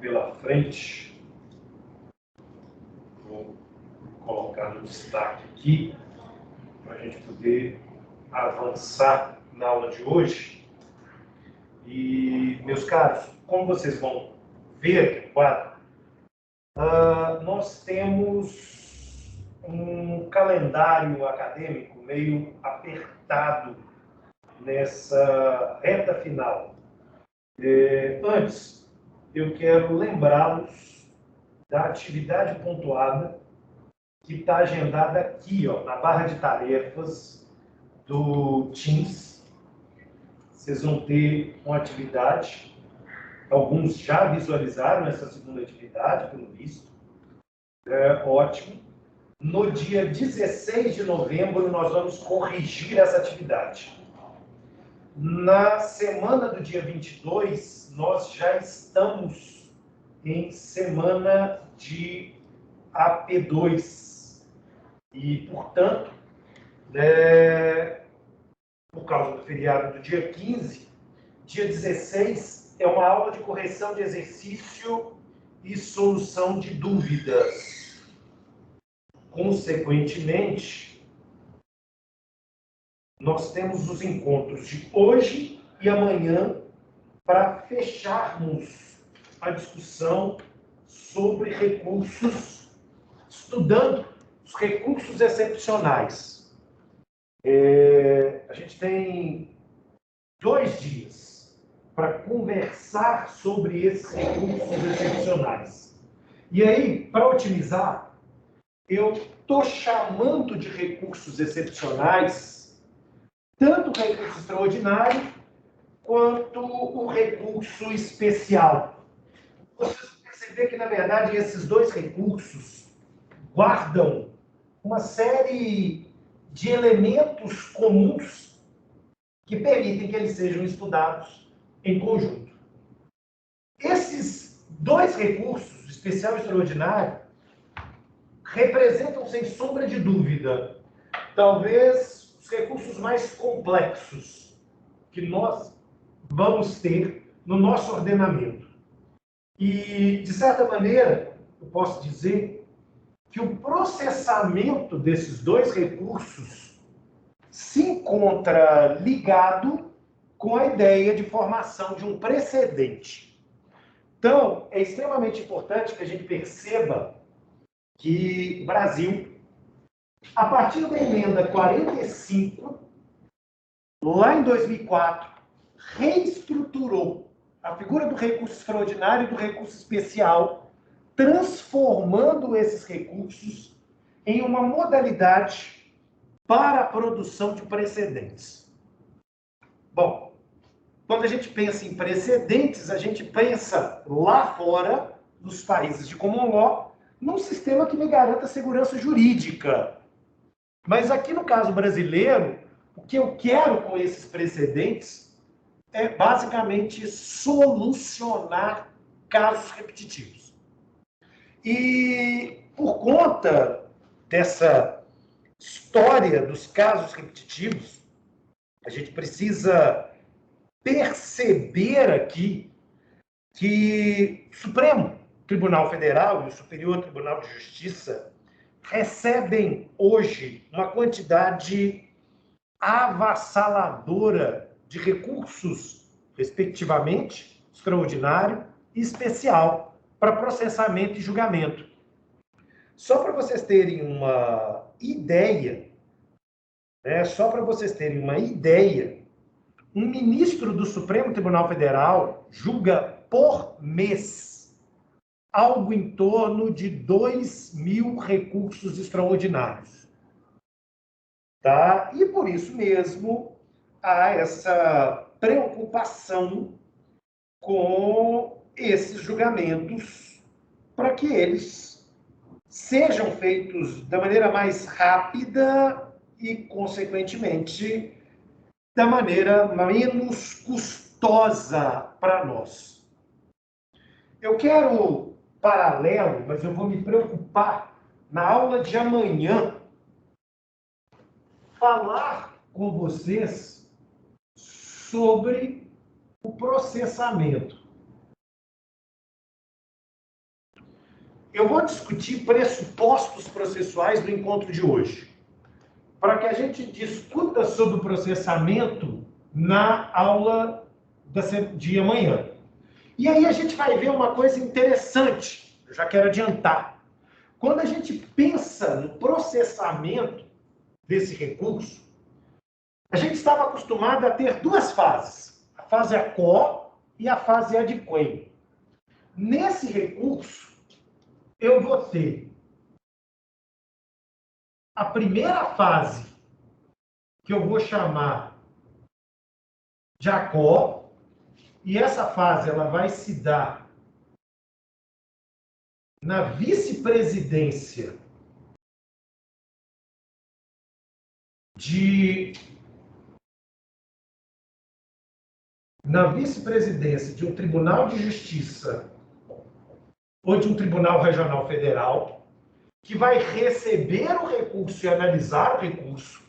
pela frente. Vou colocar no destaque aqui, para a gente poder avançar na aula de hoje. E, meus caros, como vocês vão ver aqui no quadro, nós temos um calendário acadêmico meio apertado nessa reta final. Antes, eu quero lembrá-los da atividade pontuada que está agendada aqui, ó, na barra de tarefas do Teams. Vocês vão ter uma atividade, alguns já visualizaram essa segunda atividade, pelo visto. Ótimo. No dia 16 de novembro, nós vamos corrigir essa atividade. Na semana do dia 22, nós já estamos em semana de AP2. E, portanto, por causa do feriado do dia 15, dia 16 é uma aula de correção de exercício e solução de dúvidas. Consequentemente, nós temos os encontros de hoje e amanhã para fecharmos a discussão sobre recursos, estudando os recursos excepcionais. A gente tem 2 dias para conversar sobre esses recursos excepcionais. E aí, para otimizar, eu estou chamando de recursos excepcionais tanto o recurso extraordinário quanto o recurso especial. Vocês vão perceber que, na verdade, esses 2 recursos guardam uma série de elementos comuns que permitem que eles sejam estudados em conjunto. Esses 2 recursos, especial e extraordinário, representam, sem sombra de dúvida, talvez os recursos mais complexos que nós vamos ter no nosso ordenamento. E, de certa maneira, eu posso dizer que o processamento desses 2 recursos se encontra ligado com a ideia de formação de um precedente. Então, é extremamente importante que a gente perceba que o Brasil, a partir da emenda 45, lá em 2004, reestruturou a figura do recurso extraordinário e do recurso especial, transformando esses recursos em uma modalidade para a produção de precedentes. Bom, quando a gente pensa em precedentes, a gente pensa lá fora, nos países de common law, num sistema que me garanta segurança jurídica. Mas aqui no caso brasileiro, o que eu quero com esses precedentes é basicamente solucionar casos repetitivos. E por conta dessa história dos casos repetitivos, a gente precisa perceber aqui que o Supremo Tribunal Federal e o Superior Tribunal de Justiça recebem hoje uma quantidade avassaladora de recursos, respectivamente, extraordinário e especial, para processamento e julgamento. Só para vocês terem uma ideia, um ministro do Supremo Tribunal Federal julga por mês algo em torno de 2.000 recursos extraordinários. Tá? E por isso mesmo há essa preocupação com esses julgamentos para que eles sejam feitos da maneira mais rápida e, consequentemente, da maneira menos custosa para nós. Eu quero paralelo, mas eu vou me preocupar na aula de amanhã falar com vocês sobre o processamento. eu vou discutir pressupostos processuais do encontro de hoje, para que a gente discuta sobre o processamento na aula de amanhã. E aí a gente vai ver uma coisa interessante, eu já quero adiantar. Quando a gente pensa no processamento desse recurso, a gente estava acostumado a ter duas fases, a fase ACO e a fase adquem. Nesse recurso, eu vou ter a primeira fase, que eu vou chamar de ACO, e essa fase ela vai se dar na vice-presidência de um Tribunal de Justiça ou de um Tribunal Regional Federal, que vai receber o recurso e analisar o recurso.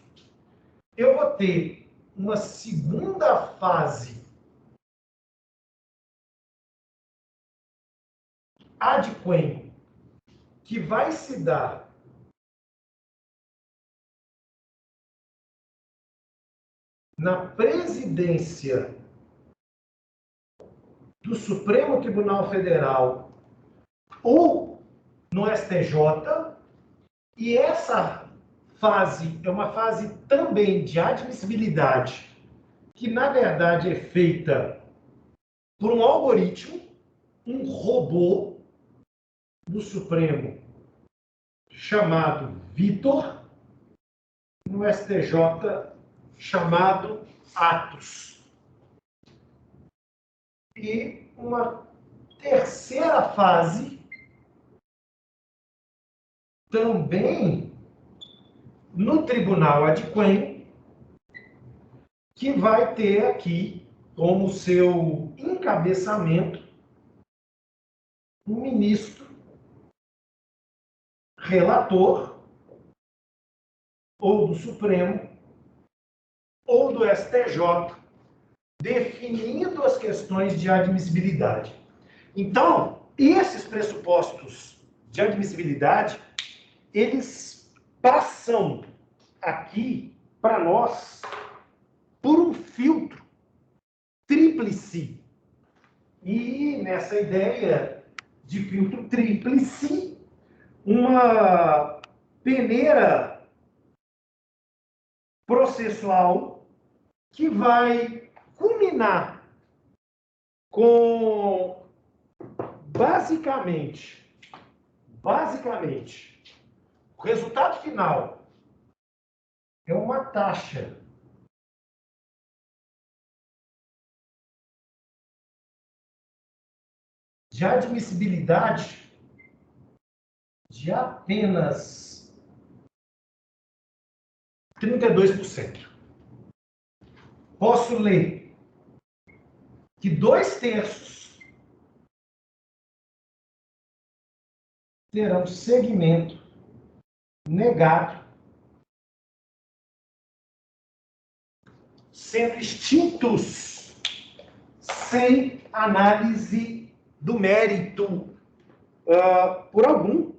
Eu vou ter uma segunda fase adquem, que vai se dar na presidência do Supremo Tribunal Federal ou no STJ, e essa fase é uma fase também de admissibilidade, que na verdade é feita por um algoritmo, um robô do Supremo chamado Vitor, no STJ chamado Atos. E uma terceira fase, também no Tribunal Adquem, que vai ter aqui como seu encabeçamento um ministro relator, ou do Supremo, ou do STJ, definindo as questões de admissibilidade. Então, esses pressupostos de admissibilidade, eles passam aqui, para nós, por um filtro tríplice. E nessa ideia de filtro tríplice, uma peneira processual que vai culminar com, basicamente, o resultado final é uma taxa de admissibilidade de apenas 32%. Posso ler que 2/3 terão segmento negado, sendo extintos sem análise do mérito por algum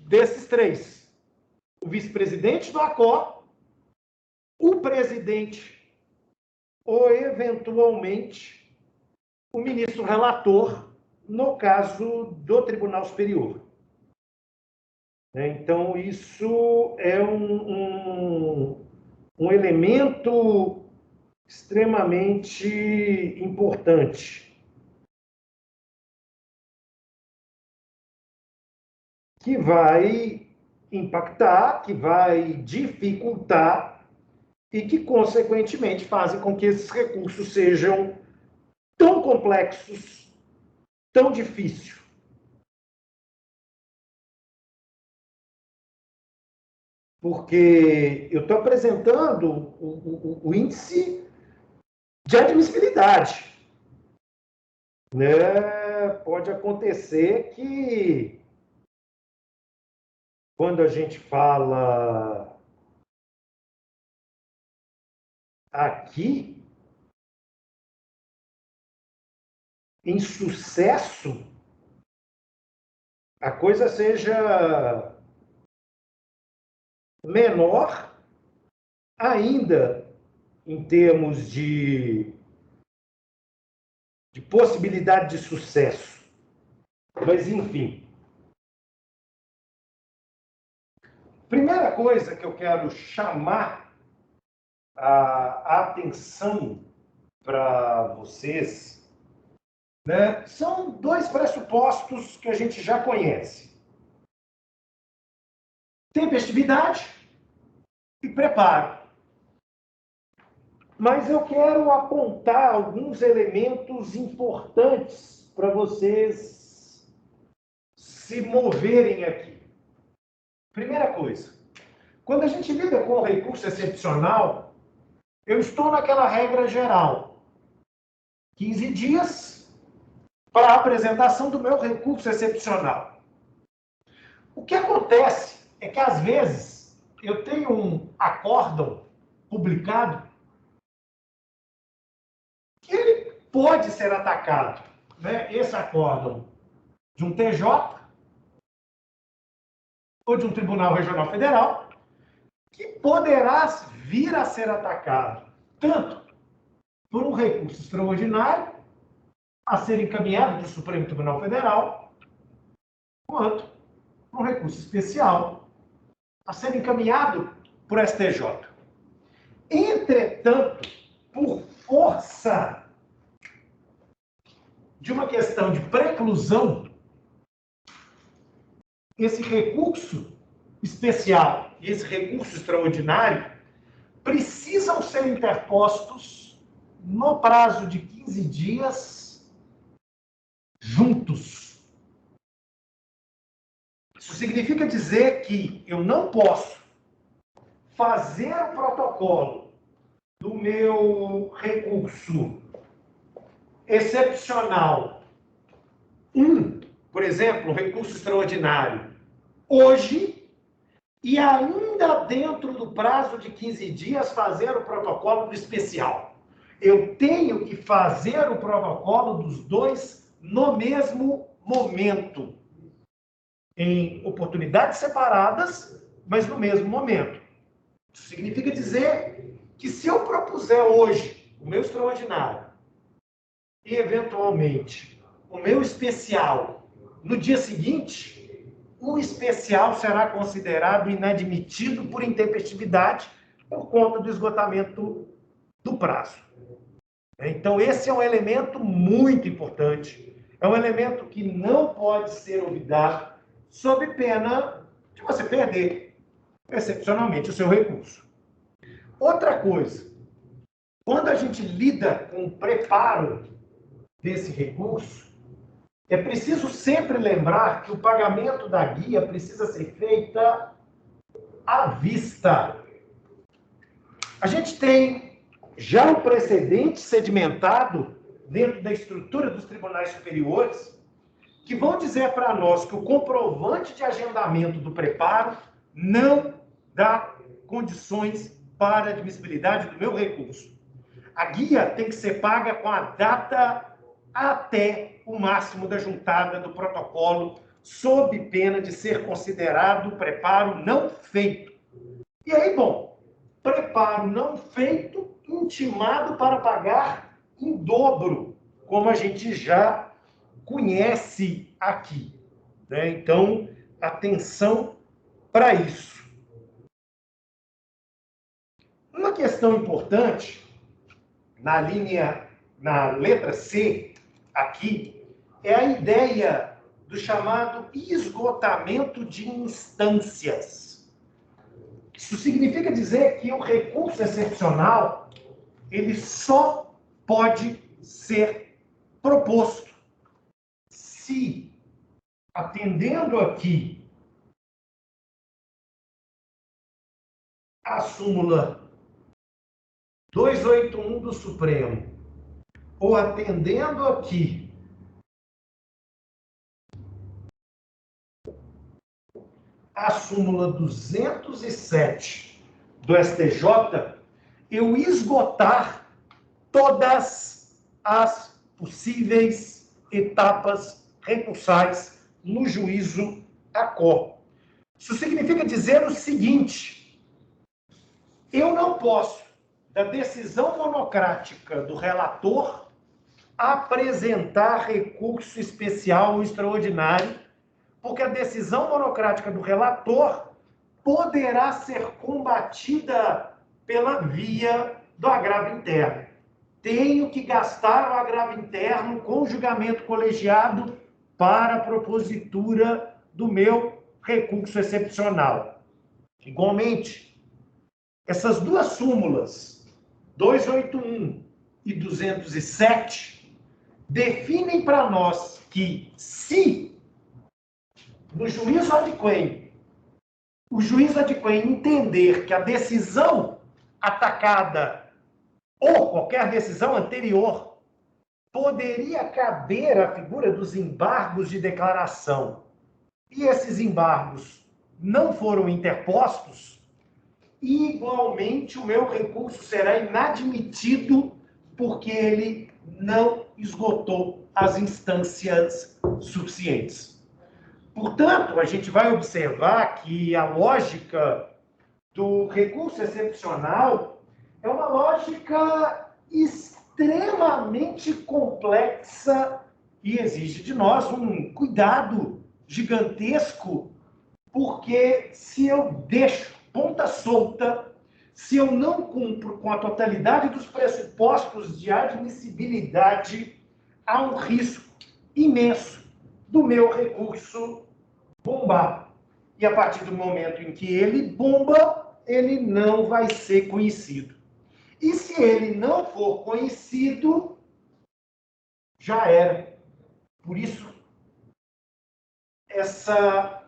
desses três. O vice-presidente do ACO, o presidente ou, eventualmente, o ministro relator, no caso do Tribunal Superior. Então, isso é um elemento extremamente importante, que vai impactar, que vai dificultar e que, consequentemente, fazem com que esses recursos sejam tão complexos, tão difíceis. Porque eu estou apresentando o índice de admissibilidade. Né? Pode acontecer que, quando a gente fala aqui em sucesso a coisa seja menor ainda em termos de possibilidade de sucesso. Mas, enfim. Primeira coisa que eu quero chamar a atenção para vocês, né, são dois pressupostos que a gente já conhece: tempestividade e preparo. Mas eu quero apontar alguns elementos importantes para vocês se moverem aqui. Primeira coisa, quando a gente lida com o recurso excepcional, eu estou naquela regra geral: 15 dias para a apresentação do meu recurso excepcional. O que acontece é que, às vezes, eu tenho um acórdão publicado que ele pode ser atacado, né? Esse acórdão de um TJ ou de um Tribunal Regional Federal, que poderá vir a ser atacado tanto por um recurso extraordinário a ser encaminhado para o Supremo Tribunal Federal, quanto por um recurso especial a ser encaminhado por STJ. Entretanto, por força de uma questão de preclusão, esse recurso especial e esse recurso extraordinário precisam ser interpostos no prazo de 15 dias juntos. Isso significa dizer que eu não posso fazer o protocolo do meu recurso excepcional, por exemplo, recurso extraordinário, hoje, e ainda dentro do prazo de 15 dias fazer o protocolo do especial. Eu tenho que fazer o protocolo dos dois no mesmo momento, em oportunidades separadas, mas no mesmo momento. Isso significa dizer que, se eu propuser hoje o meu extraordinário e, eventualmente, o meu especial no dia seguinte, o especial será considerado inadmitido por intempestividade por conta do esgotamento do prazo. Então, esse é um elemento muito importante, é um elemento que não pode ser olvidado, sob pena de você perder, excepcionalmente, o seu recurso. Outra coisa, quando a gente lida com o preparo desse recurso, é preciso sempre lembrar que o pagamento da guia precisa ser feita à vista. A gente tem já um precedente sedimentado dentro da estrutura dos tribunais superiores que vão dizer para nós que o comprovante de agendamento do preparo não dá condições para a admissibilidade do meu recurso. A guia tem que ser paga com a data até o máximo da juntada do protocolo, sob pena de ser considerado preparo não feito. E aí, bom, preparo não feito, intimado para pagar em dobro, como a gente já conhece aqui, né? Então, atenção para isso. Uma questão importante, na letra C, aqui, é a ideia do chamado esgotamento de instâncias. Isso significa dizer que o recurso excepcional, ele só pode ser proposto se, atendendo aqui a súmula 281 do Supremo, ou atendendo aqui a súmula 207 do STJ, eu esgotar todas as possíveis etapas recursais no juízo ACO. Isso significa dizer o seguinte: eu não posso, da decisão monocrática do relator, apresentar recurso especial ou extraordinário, porque a decisão monocrática do relator poderá ser combatida pela via do agravo interno. Tenho que gastar o agravo interno com julgamento colegiado para a propositura do meu recurso excepcional. Igualmente, essas duas súmulas, 281 e 207, definem para nós que, se no juízo ad quem, o juiz ad quem entender que a decisão atacada ou qualquer decisão anterior poderia caber à figura dos embargos de declaração, e esses embargos não foram interpostos, igualmente o meu recurso será inadmitido porque ele não esgotou as instâncias suficientes. Portanto, a gente vai observar que a lógica do recurso excepcional é uma lógica extremamente complexa e exige de nós um cuidado gigantesco, porque se eu deixo ponta solta, se eu não cumpro com a totalidade dos pressupostos de admissibilidade, há um risco imenso do meu recurso bombar. E a partir do momento em que ele bomba, ele não vai ser conhecido. E se ele não for conhecido, já era. Por isso, essa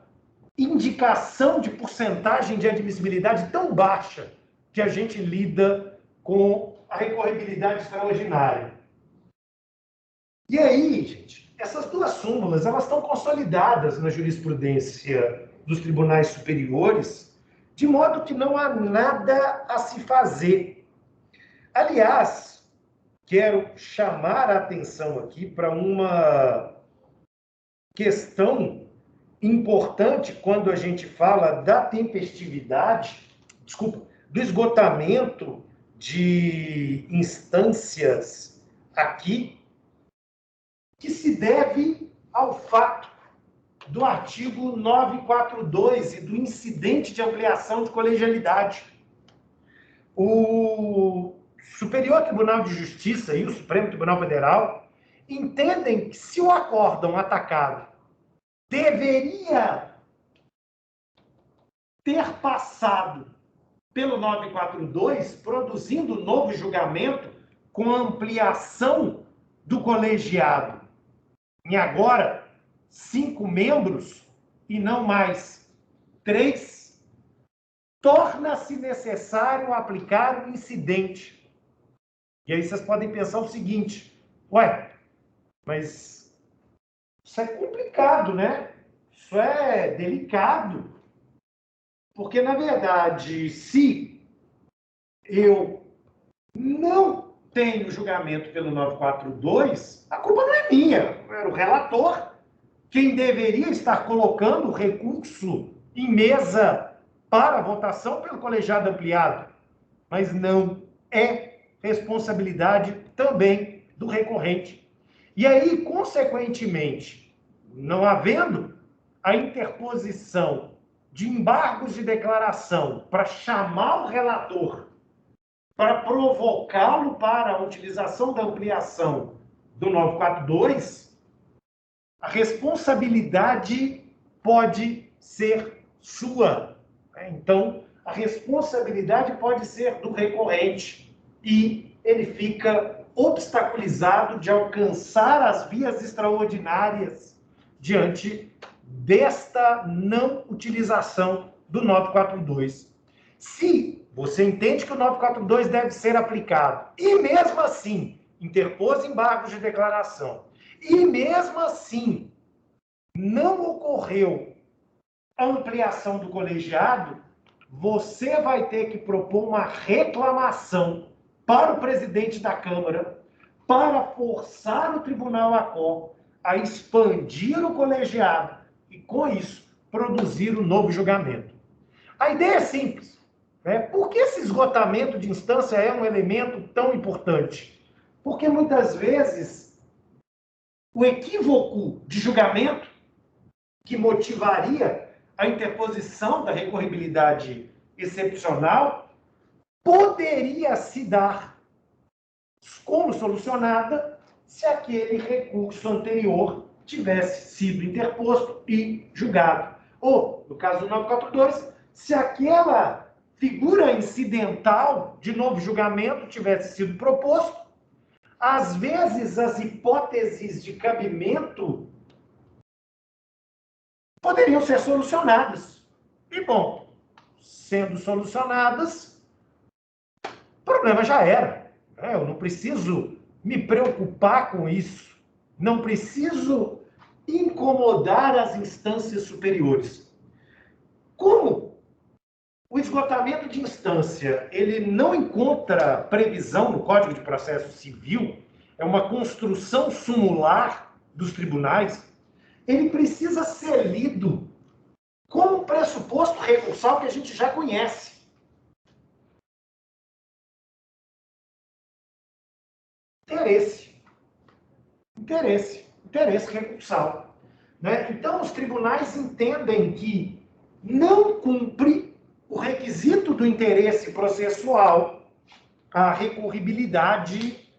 indicação de porcentagem de admissibilidade tão baixa que a gente lida com a recorribilidade extraordinária. E aí, gente, essas duas súmulas, elas estão consolidadas na jurisprudência dos tribunais superiores, de modo que não há nada a se fazer. Aliás, quero chamar a atenção aqui para uma questão importante quando a gente fala da tempestividade, do esgotamento de instâncias aqui, que se deve ao fato do artigo 942 e do incidente de ampliação de colegialidade. O Superior Tribunal de Justiça e o Supremo Tribunal Federal entendem que, se o acórdão atacado deveria ter passado pelo 942, produzindo novo julgamento com ampliação do colegiado em agora 5 membros e não mais 3, torna-se necessário aplicar o incidente. E aí vocês podem pensar o seguinte: ué, mas isso é complicado, né? Isso é delicado. Porque, na verdade, se eu não tenho julgamento pelo 942, a culpa não é minha, era o relator. Quem deveria estar colocando o recurso em mesa para votação pelo colegiado ampliado. Mas não é responsabilidade também do recorrente. E aí, consequentemente, não havendo a interposição de embargos de declaração para chamar o relator, para provocá-lo para a utilização da ampliação do 942, a responsabilidade pode ser sua. Então, a responsabilidade pode ser do recorrente e ele fica obstaculizado de alcançar as vias extraordinárias diante desta não utilização do 942. Se você entende que o 942 deve ser aplicado e, mesmo assim, interpôs embargos de declaração e, mesmo assim, não ocorreu a ampliação do colegiado, você vai ter que propor uma reclamação para o presidente da Câmara para forçar o Tribunal ACO a expandir o colegiado e, com isso, produzir um novo julgamento. A ideia é simples. Por que esse esgotamento de instância é um elemento tão importante? Porque, muitas vezes, o equívoco de julgamento que motivaria a interposição da recorribilidade excepcional poderia se dar como solucionada se aquele recurso anterior tivesse sido interposto e julgado. Ou, no caso do 942, se aquela figura incidental de novo julgamento tivesse sido proposto, às vezes as hipóteses de cabimento poderiam ser solucionadas. E, bom, sendo solucionadas, o problema já era. Eu não preciso me preocupar com isso. Não preciso incomodar as instâncias superiores. Como o esgotamento de instância ele não encontra previsão no Código de Processo Civil, é uma construção sumular dos tribunais, ele precisa ser lido como um pressuposto recursal que a gente já conhece. Interesse recursal. Então, os tribunais entendem que não cumpre o requisito do interesse processual a recorribilidade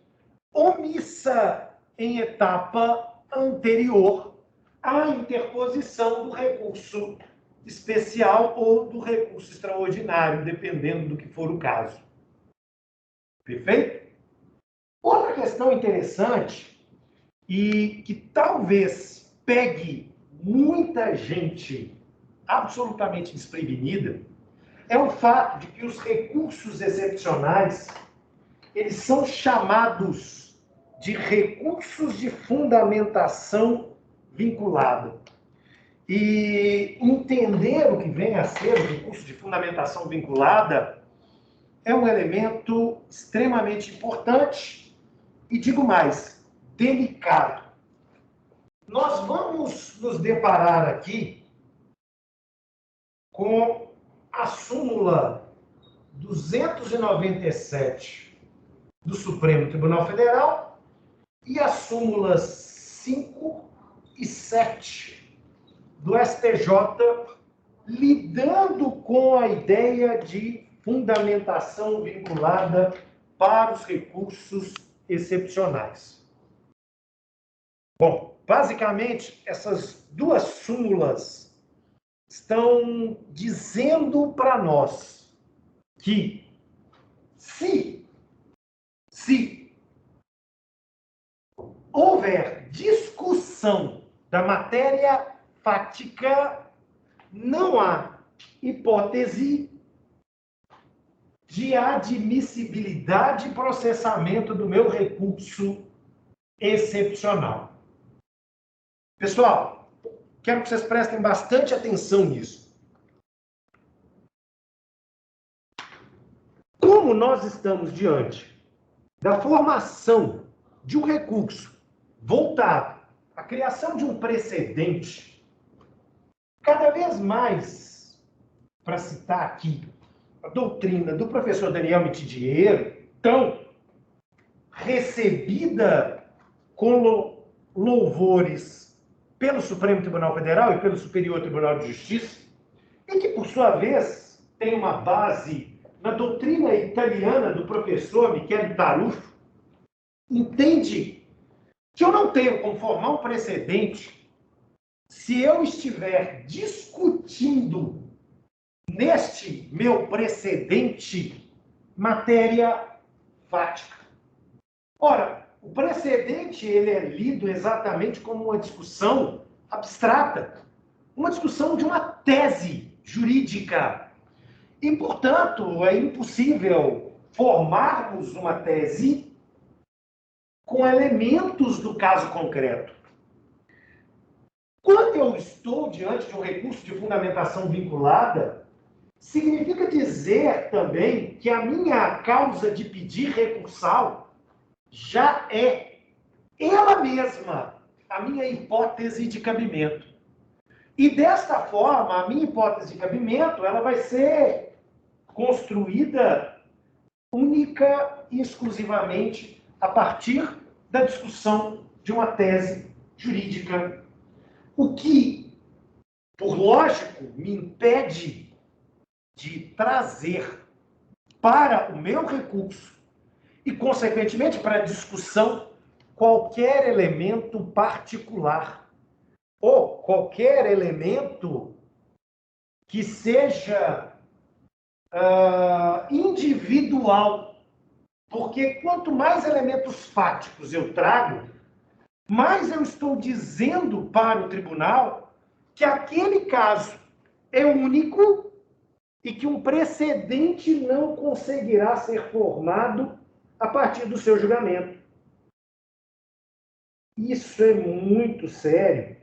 omissa em etapa anterior à interposição do recurso especial ou do recurso extraordinário, dependendo do que for o caso. Perfeito? Outra questão interessante e que talvez pegue muita gente absolutamente desprevenida é o fato de que os recursos excepcionais eles são chamados de recursos de fundamentação vinculada. E entender o que vem a ser o recurso de fundamentação vinculada é um elemento extremamente importante e, digo mais, delicado. Nós vamos nos deparar aqui com a súmula 297 do Supremo Tribunal Federal e as súmulas 5 e 7 do STJ, lidando com a ideia de fundamentação vinculada para os recursos excepcionais. Bom, basicamente, essas duas súmulas estão dizendo para nós que se houver discussão da matéria fática, não há hipótese de admissibilidade e processamento do meu recurso excepcional. Pessoal, quero que vocês prestem bastante atenção nisso. Como nós estamos diante da formação de um recurso voltado à criação de um precedente, cada vez mais, para citar aqui a doutrina do professor Daniel Mitidiero, tão recebida com louvores pelo Supremo Tribunal Federal e pelo Superior Tribunal de Justiça, e que, por sua vez, tem uma base na doutrina italiana do professor Michele Tarufo, entende que eu não tenho como formar um precedente se eu estiver discutindo neste meu precedente matéria fática. Ora, o precedente ele é lido exatamente como uma discussão abstrata, uma discussão de uma tese jurídica. E, portanto, é impossível formarmos uma tese com elementos do caso concreto. Quando eu estou diante de um recurso de fundamentação vinculada, significa dizer também que a minha causa de pedir recursal já é ela mesma a minha hipótese de cabimento. E desta forma, a minha hipótese de cabimento, ela vai ser construída única e exclusivamente a partir da discussão de uma tese jurídica, o que, por lógico, me impede de trazer para o meu recurso e, consequentemente, para a discussão qualquer elemento particular ou qualquer elemento que seja individual. Porque quanto mais elementos fáticos eu trago, mais eu estou dizendo para o tribunal que aquele caso é único e que um precedente não conseguirá ser formado a partir do seu julgamento. Isso é muito sério.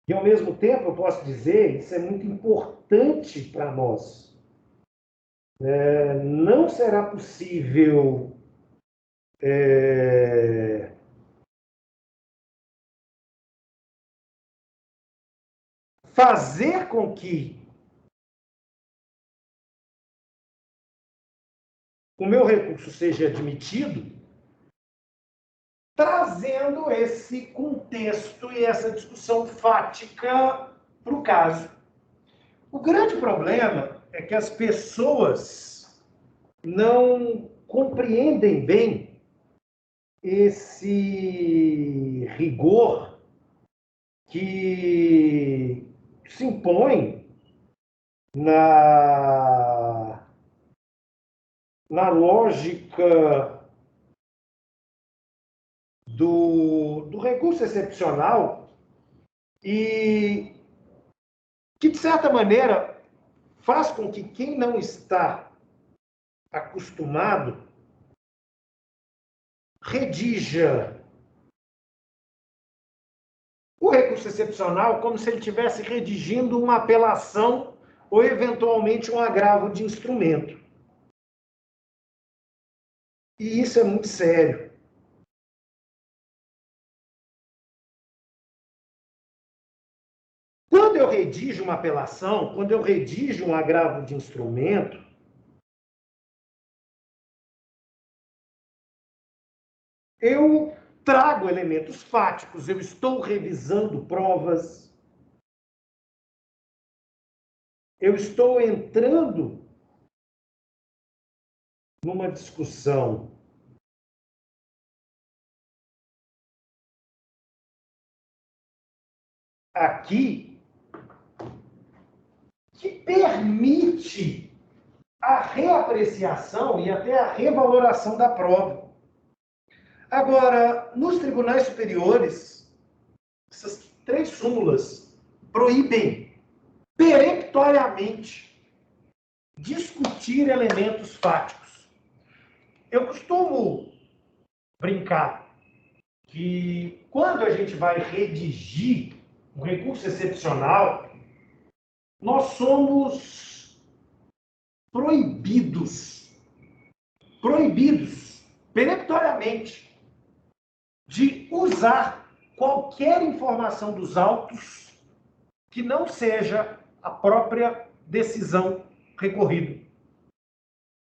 E, ao mesmo tempo, eu posso dizer, isso é muito importante para nós. Não será possível fazer com que o meu recurso seja admitido trazendo esse contexto e essa discussão fática para o caso. O grande problema é que as pessoas não compreendem bem esse rigor que se impõe na lógica do recurso excepcional e que, de certa maneira, faz com que quem não está acostumado redija o recurso excepcional como se ele estivesse redigindo uma apelação ou, eventualmente, um agravo de instrumento. E isso é muito sério. Quando eu redijo uma apelação, quando eu redijo um agravo de instrumento, eu trago elementos fáticos, eu estou revisando provas, eu estou entrando numa discussão aqui que permite a reapreciação e até a revaloração da prova. Agora, nos tribunais superiores, essas 3 súmulas proíbem peremptoriamente discutir elementos fáticos. Eu costumo brincar que quando a gente vai redigir um recurso excepcional, nós somos proibidos peremptoriamente de usar qualquer informação dos autos que não seja a própria decisão recorrida.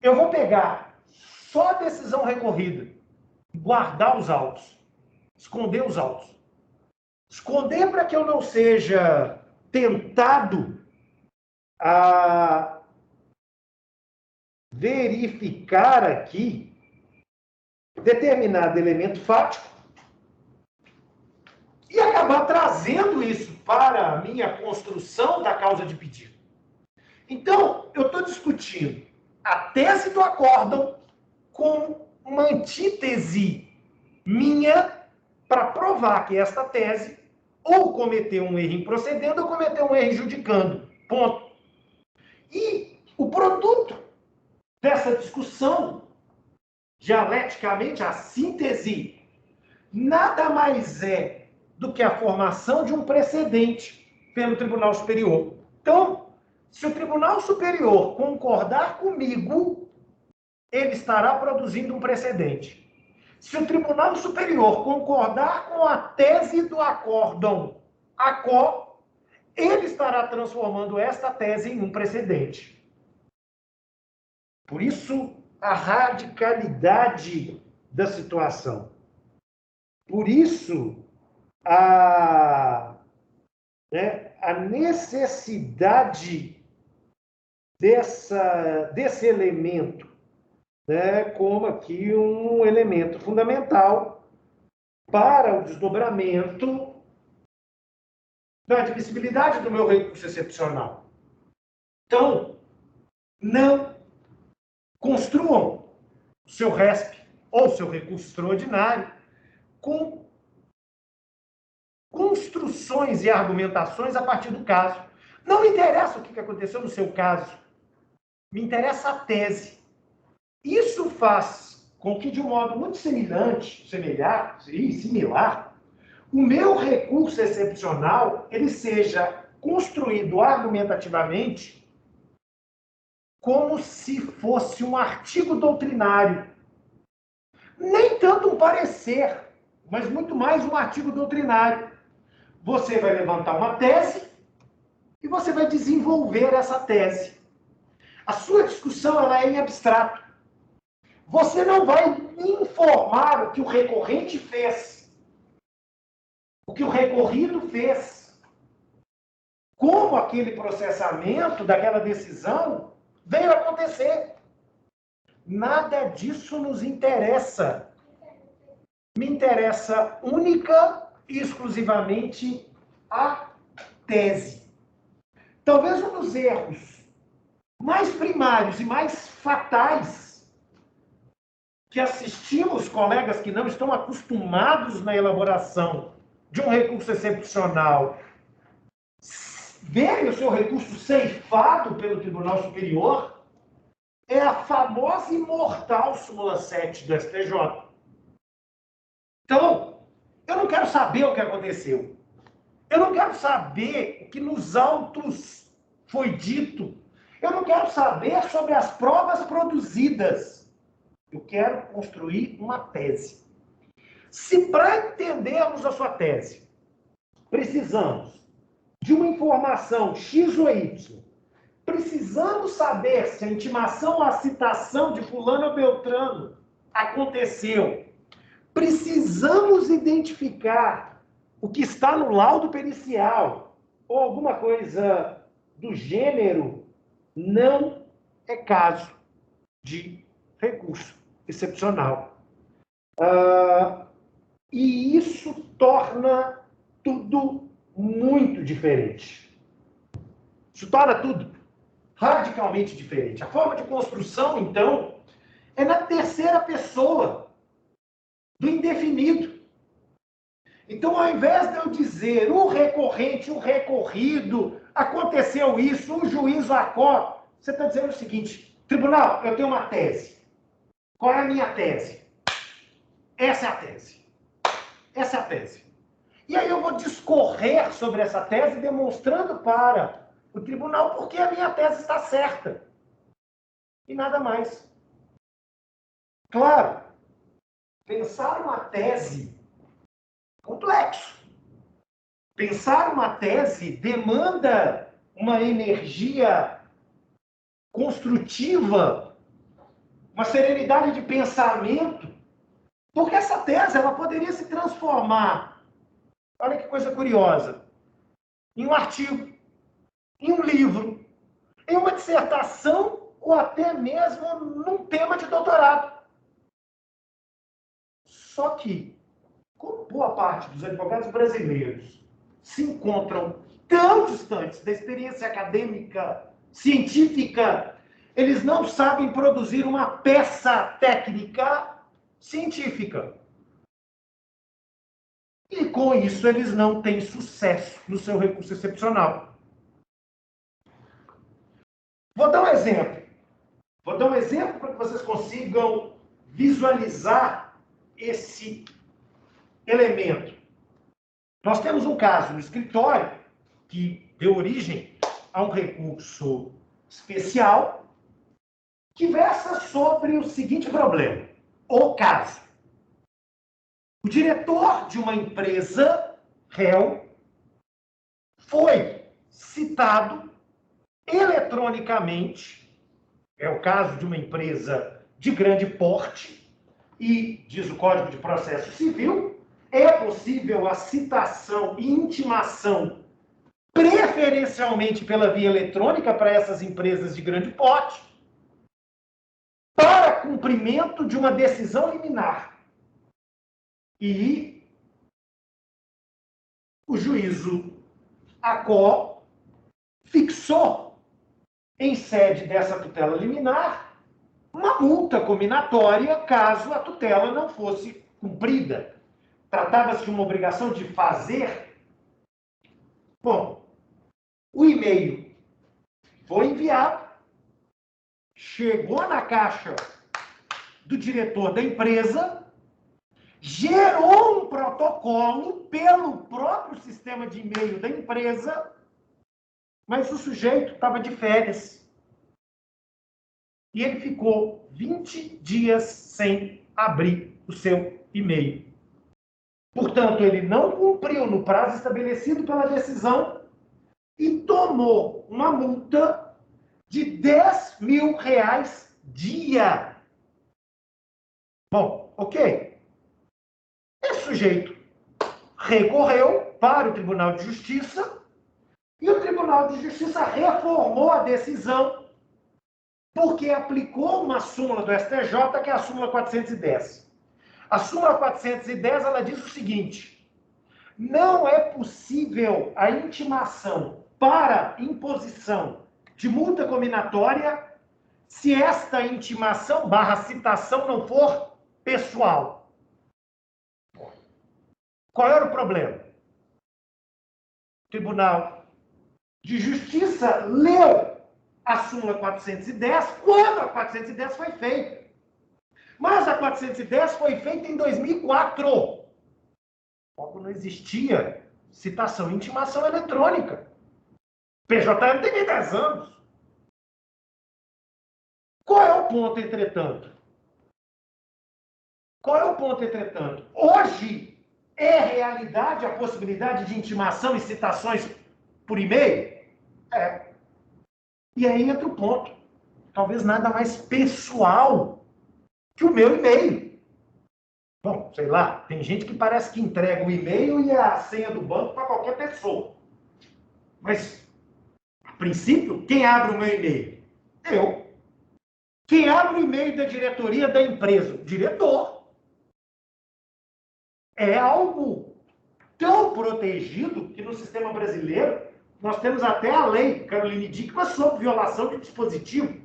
Eu vou pegar só a decisão recorrida, guardar os autos, esconder os autos. Esconder para que eu não seja tentado a verificar aqui determinado elemento fático e acabar trazendo isso para a minha construção da causa de pedido. Então, eu estou discutindo a tese do acórdão com uma antítese minha para provar que esta tese ou cometeu um erro em procedendo ou cometeu um erro em judicando. Ponto. E o produto dessa discussão, dialeticamente, a síntese, nada mais é do que a formação de um precedente pelo Tribunal Superior. Então, se o Tribunal Superior concordar comigo, ele estará produzindo um precedente. Se o Tribunal Superior concordar com a tese do acórdão ACO, ele estará transformando esta tese em um precedente. Por isso, a radicalidade da situação. Por isso, a necessidade desse elemento, como aqui um elemento fundamental para o desdobramento da admissibilidade do meu recurso excepcional. Então, não construam o seu RESP ou o seu recurso extraordinário com construções e argumentações a partir do caso. Não me interessa o que aconteceu no seu caso, me interessa a tese. Isso faz com que, de um modo muito similar, o meu recurso excepcional ele seja construído argumentativamente como se fosse um artigo doutrinário. Nem tanto um parecer, mas muito mais um artigo doutrinário. Você vai levantar uma tese e você vai desenvolver essa tese. A sua discussão ela é em abstrato. Você não vai informar o que o recorrente fez, o que o recorrido fez, como aquele processamento daquela decisão veio acontecer. Nada disso nos interessa. Me interessa única e exclusivamente a tese. Talvez um dos erros mais primários e mais fatais que assistimos colegas que não estão acostumados na elaboração de um recurso excepcional verem o seu recurso ceifado pelo Tribunal Superior é a famosa e mortal súmula 7 do STJ. Então, eu não quero saber o que aconteceu. Eu não quero saber o que nos autos foi dito. Eu não quero saber sobre as provas produzidas. Eu quero construir uma tese. Se para entendermos a sua tese, precisamos de uma informação X ou Y, precisamos saber se a intimação ou a citação de fulano ou beltrano aconteceu, precisamos identificar o que está no laudo pericial ou alguma coisa do gênero, não é caso de recurso excepcional. E isso torna tudo muito diferente. Isso torna tudo radicalmente diferente. A forma de construção, então, é na terceira pessoa do indefinido. Então, ao invés de eu dizer o recorrente, o recorrido, aconteceu isso, o juízo acorda, você está dizendo o seguinte: tribunal, eu tenho uma tese. Qual é a minha tese? Essa é a tese. Essa é a tese. E aí eu vou discorrer sobre essa tese, demonstrando para o tribunal porque a minha tese está certa. E nada mais. Claro, pensar uma tese é complexo. Pensar uma tese demanda uma energia construtiva, uma serenidade de pensamento, porque essa tese ela poderia se transformar, olha que coisa curiosa, em um artigo, em um livro, em uma dissertação ou até mesmo num tema de doutorado. Só que, como boa parte dos advogados brasileiros se encontram tão distantes da experiência acadêmica, científica, eles não sabem produzir uma peça técnica científica. E com isso eles não têm sucesso no seu recurso excepcional. Vou dar um exemplo. Vou dar um exemplo para que vocês consigam visualizar esse elemento. Nós temos um caso no escritório que deu origem a um recurso especial que versa sobre o seguinte problema. O caso. O diretor de uma empresa, réu, foi citado eletronicamente, é o caso de uma empresa de grande porte, e, diz o Código de Processo Civil, é possível a citação e intimação preferencialmente pela via eletrônica para essas empresas de grande porte, para cumprimento de uma decisão liminar. E o juízo ACO fixou, em sede dessa tutela liminar, uma multa cominatória caso a tutela não fosse cumprida. Tratava-se de uma obrigação de fazer. Bom, o e-mail foi enviado, chegou na caixa do diretor da empresa, gerou um protocolo pelo próprio sistema de e-mail da empresa, mas o sujeito estava de férias. E ele ficou 20 dias sem abrir o seu e-mail. Portanto, ele não cumpriu no prazo estabelecido pela decisão e tomou uma multa de R$10.000 dia. Bom, ok. Esse sujeito recorreu para o Tribunal de Justiça e o Tribunal de Justiça reformou a decisão porque aplicou uma súmula do STJ, que é a súmula 410. A súmula 410, ela diz o seguinte: não é possível a intimação para imposição de multa cominatória se esta intimação / citação não for pessoal. Qual era o problema? O Tribunal de Justiça leu a súmula 410 quando a 410 foi feita. Mas a 410 foi feita em 2004. Logo não existia citação e intimação eletrônica. PJM tem nem 10 anos. Qual é o ponto, entretanto? Qual é o ponto, entretanto? Hoje é realidade a possibilidade de intimação e citações por e-mail? É. E aí entra o ponto. Talvez nada mais pessoal que o meu e-mail. Bom, sei lá, tem gente que parece que entrega o e-mail e a senha do banco para qualquer pessoa. Mas, a princípio, quem abre o meu e-mail? Eu. Quem abre o e-mail da diretoria da empresa? O diretor. É algo tão protegido que no sistema brasileiro nós temos até a lei Caroline Dickmann sobre violação de dispositivo.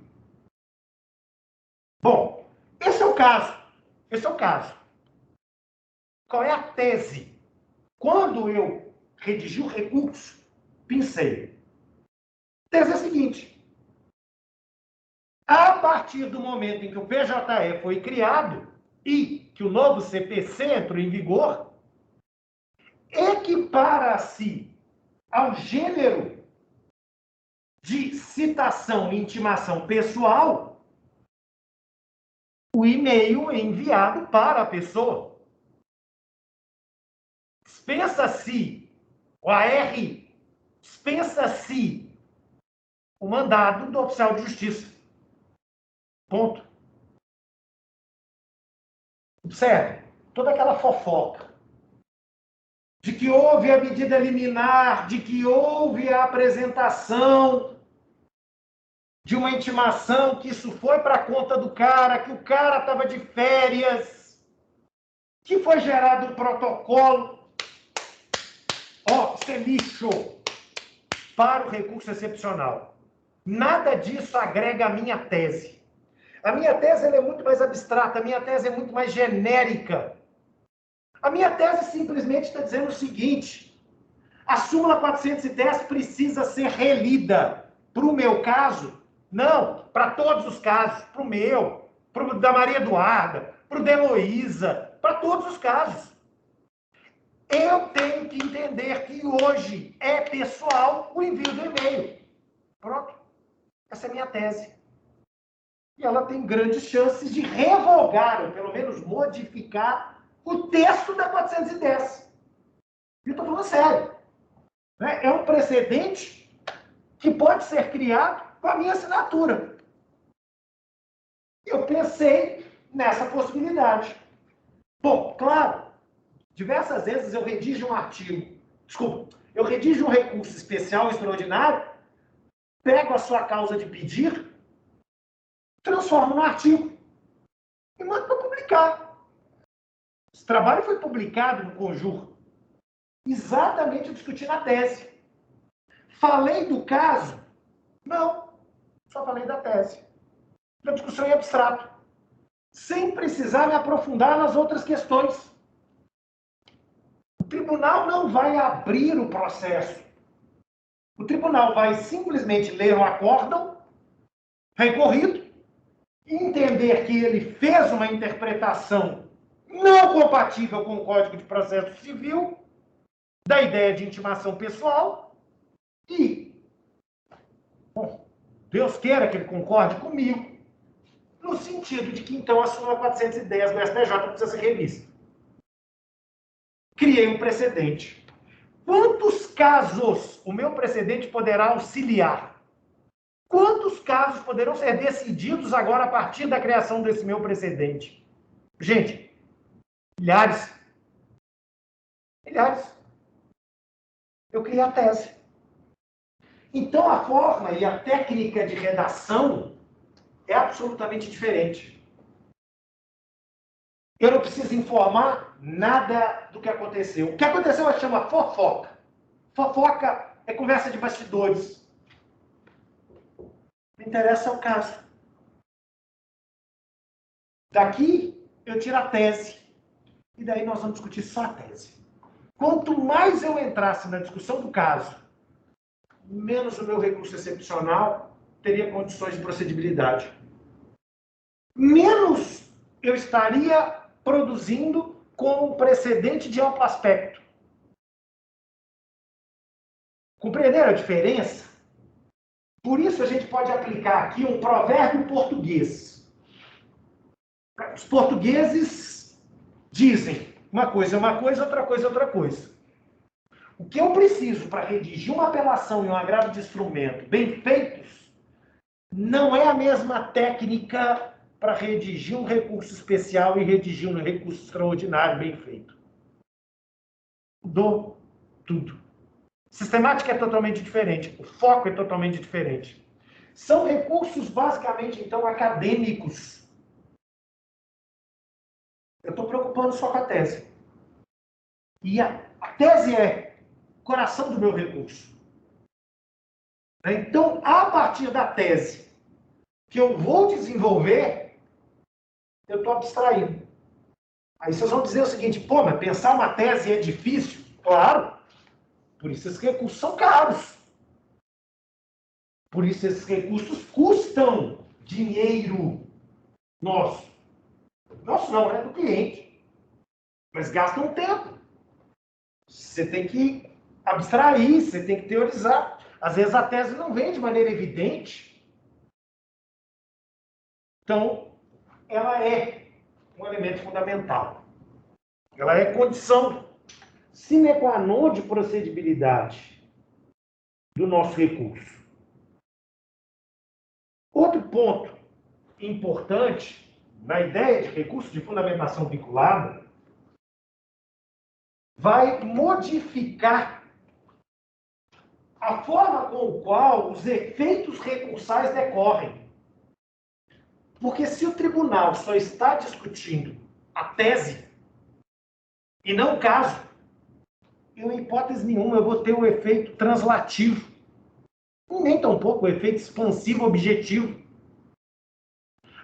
Bom, esse é o caso. Esse é o caso. Qual é a tese? Quando eu redigi o recurso, pensei. A tese é a seguinte. A partir do momento em que o PJE foi criado e que o novo CPC entrou em vigor, equipara-se ao gênero de citação e intimação pessoal o e-mail enviado para a pessoa. Dispensa-se o AR, dispensa-se o mandado do oficial de justiça. Ponto. Observe, toda aquela fofoca de que houve a medida liminar, de que houve a apresentação de uma intimação, que isso foi para conta do cara, que o cara estava de férias, que foi gerado um protocolo. Ó, isso é lixo para o recurso excepcional. Nada disso agrega a minha tese. A minha tese ela é muito mais abstrata, a minha tese é muito mais genérica. A minha tese simplesmente está dizendo o seguinte: a súmula 410 precisa ser relida. Para o meu caso, não, para todos os casos, para o meu, para o da Maria Eduarda, para o da Heloísa, para todos os casos. Eu tenho que entender que hoje é pessoal o envio do e-mail. Pronto. Essa é a minha tese. E ela tem grandes chances de revogar, ou pelo menos modificar, o texto da 410. E eu estou falando sério. É um precedente que pode ser criado com a minha assinatura. Eu pensei nessa possibilidade. Bom, claro, diversas vezes eu redijo um artigo, eu redijo um recurso especial extraordinário, pego a sua causa de pedir, transformo no artigo e mando para publicar. Esse trabalho foi publicado no Conjur, exatamente discutindo a tese. Falei do caso? Não, só falei da tese. Da discussão em abstrato, sem precisar me aprofundar nas outras questões. O tribunal não vai abrir o processo. O tribunal vai simplesmente ler o acórdão recorrido, entender que ele fez uma interpretação não compatível com o Código de Processo Civil, da ideia de intimação pessoal, e, bom, Deus queira que ele concorde comigo, no sentido de que, então, a súmula 410 do STJ precisa ser revista. Criei um precedente. Quantos casos o meu precedente poderá auxiliar? Quantos casos poderão ser decididos agora a partir da criação desse meu precedente? Gente, milhares. Milhares. Eu criei a tese. Então, a forma e a técnica de redação é absolutamente diferente. Eu não preciso informar nada do que aconteceu. O que aconteceu se chama fofoca. Fofoca é conversa de bastidores. Me interessa o caso. Daqui, eu tiro a tese. E daí nós vamos discutir só a tese. Quanto mais eu entrasse na discussão do caso, menos o meu recurso excepcional teria condições de procedibilidade. Menos eu estaria produzindo com um precedente de amplo aspecto. Compreenderam a diferença? Por isso a gente pode aplicar aqui um provérbio português. Os portugueses dizem uma coisa é uma coisa, outra coisa é outra coisa. O que eu preciso para redigir uma apelação e um agravo de instrumento bem feitos não é a mesma técnica para redigir um recurso especial e redigir um recurso extraordinário bem feito. Mudou tudo. Sistemática é totalmente diferente, o foco é totalmente diferente. São recursos basicamente, então, acadêmicos. Eu estou preocupando só com a tese. E a tese é o coração do meu recurso. Então, a partir da tese que eu vou desenvolver, eu estou abstraindo. Aí vocês vão dizer o seguinte, pô, mas pensar uma tese é difícil? Claro. Por isso esses recursos são caros. Por isso esses recursos custam dinheiro nosso. Nosso não, é do cliente. Mas gastam tempo. Você tem que abstrair, você tem que teorizar. Às vezes a tese não vem de maneira evidente. Então, ela é um elemento fundamental. Ela é condição sine qua non de procedibilidade do nosso recurso. Outro ponto importante na ideia de recurso de fundamentação vinculada vai modificar a forma com a qual os efeitos recursais decorrem. Porque se o tribunal só está discutindo a tese e não o caso, eu, em hipótese nenhuma, eu vou ter o efeito translativo. E nem tampouco o efeito expansivo objetivo.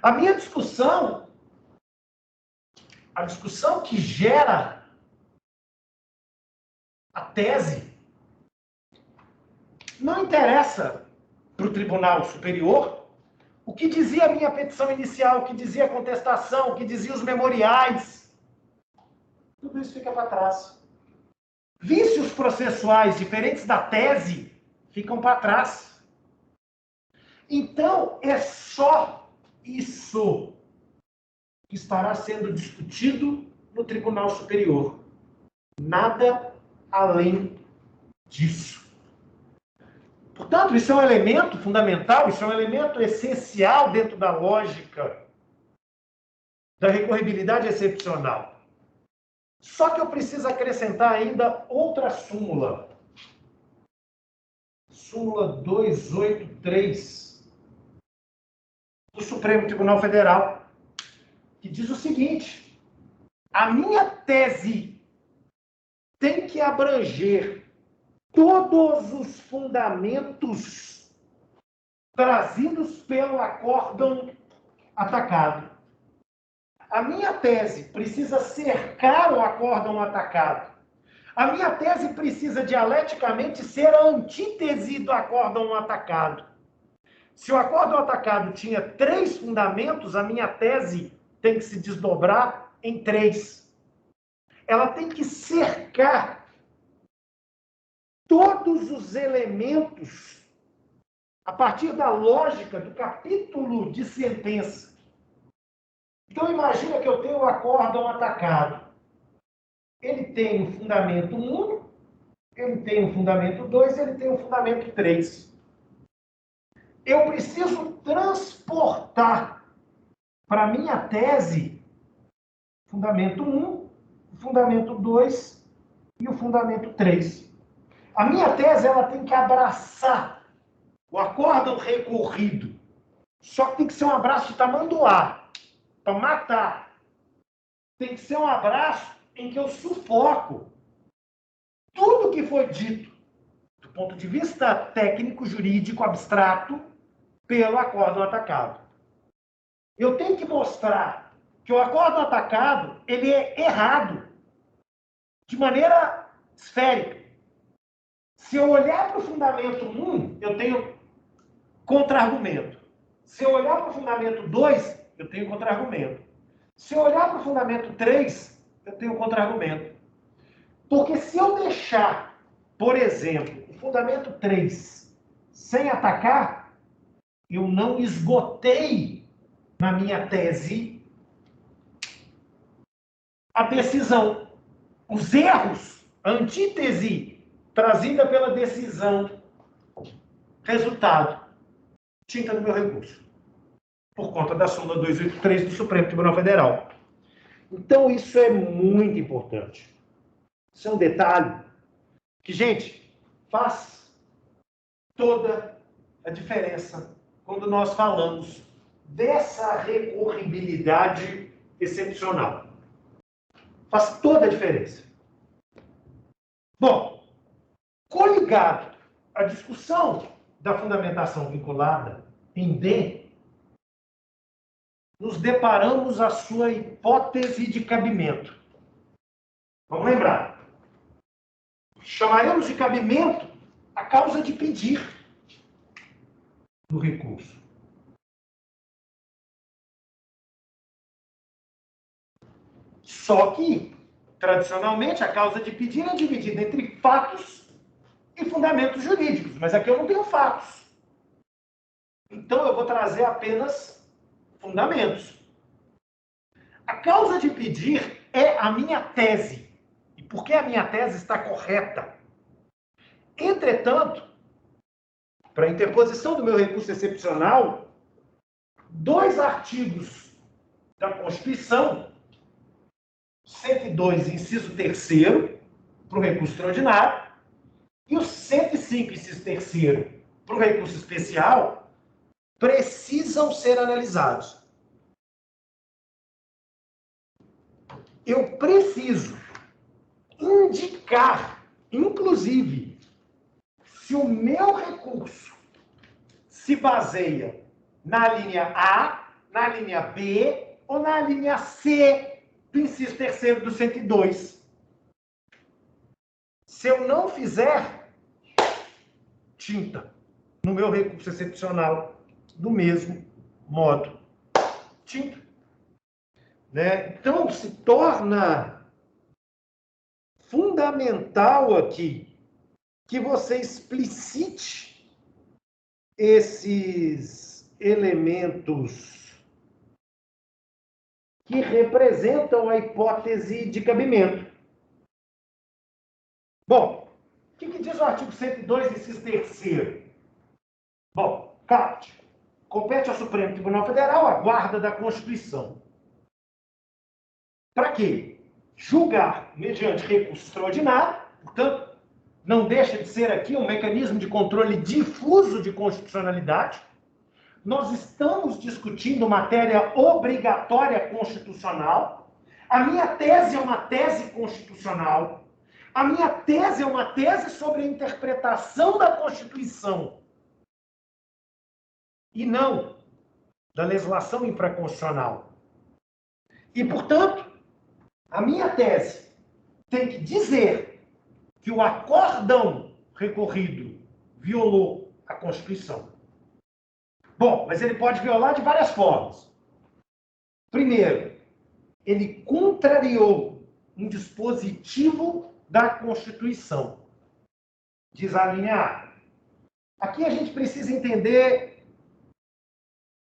A minha discussão, a discussão que gera a tese, não interessa para o Tribunal Superior o que dizia a minha petição inicial, o que dizia a contestação, o que dizia os memoriais. Tudo isso fica para trás. Vícios processuais diferentes da tese ficam para trás. Então, é só isso que estará sendo discutido no Tribunal Superior. Nada além disso. Portanto, isso é um elemento fundamental, isso é um elemento essencial dentro da lógica da recorribilidade excepcional. Só que eu preciso acrescentar ainda outra súmula. Súmula 283 do Supremo Tribunal Federal, que diz o seguinte: a minha tese tem que abranger todos os fundamentos trazidos pelo acórdão atacado. A minha tese precisa cercar o acórdão atacado. A minha tese precisa dialeticamente ser a antítese do acórdão atacado. Se o acórdão atacado tinha 3 fundamentos, a minha tese tem que se desdobrar em 3. Ela tem que cercar todos os elementos a partir da lógica do capítulo de sentença. Então, imagina que eu tenho o acórdão atacado. Ele tem o fundamento 1, ele tem o fundamento 2, ele tem o fundamento 3. Eu preciso transportar para a minha tese fundamento 1, fundamento 2 e o fundamento 3. A minha tese ela tem que abraçar o acórdão recorrido. Só que tem que ser um abraço de tamanduá, para matar. Tem que ser um abraço em que eu sufoco tudo que foi dito, do ponto de vista técnico, jurídico, abstrato, pelo acórdão atacado. Eu tenho que mostrar que o acórdão atacado ele é errado de maneira esférica. Se eu olhar para o fundamento 1, eu tenho contra-argumento. Se eu olhar para o fundamento 2, eu tenho contra-argumento. Se eu olhar para o fundamento 3, eu tenho contra-argumento. Porque se eu deixar, por exemplo, o fundamento 3 sem atacar, eu não esgotei na minha tese a decisão. Os erros, a antítese trazida pela decisão, resultado, tinta no meu recurso, por conta da súmula 283 do Supremo Tribunal Federal. Então, isso é muito importante. Isso é um detalhe que, gente, faz toda a diferença quando nós falamos dessa recorribilidade excepcional. Faz toda a diferença. Bom, coligado à discussão da fundamentação vinculada em D, nos deparamos a sua hipótese de cabimento. Vamos lembrar. Chamaremos de cabimento a causa de pedir do recurso. Só que, tradicionalmente, a causa de pedir é dividida entre fatos e fundamentos jurídicos, mas aqui eu não tenho fatos. Então eu vou trazer apenas fundamentos. A causa de pedir é a minha tese. E por que a minha tese está correta? Entretanto, para a interposição do meu recurso excepcional, 2 artigos da Constituição, 102, inciso 3º, para o recurso extraordinário, e o 105, inciso 3º, para o recurso especial, precisam ser analisados. Eu preciso indicar, inclusive, se o meu recurso se baseia na linha A, na linha B ou na linha C do inciso 3º do 102. Se eu não fizer, tinta no meu recurso excepcional do mesmo modo. Tinta. Né? Então, se torna fundamental aqui que você explicite esses elementos que representam a hipótese de cabimento. Bom, o que diz o artigo 102, inciso 3º? Bom, CAPT. Compete ao Supremo Tribunal Federal a guarda da Constituição. Para quê? Julgar mediante recurso extraordinário, portanto, não deixa de ser aqui um mecanismo de controle difuso de constitucionalidade. Nós estamos discutindo matéria obrigatória constitucional. A minha tese é uma tese constitucional. A minha tese é uma tese sobre a interpretação da Constituição e não da legislação infraconstitucional. E, portanto, a minha tese tem que dizer que o acórdão recorrido violou a Constituição. Bom, mas ele pode violar de várias formas. Primeiro, ele contrariou um dispositivo da Constituição. Diz a linha A. Aqui a gente precisa entender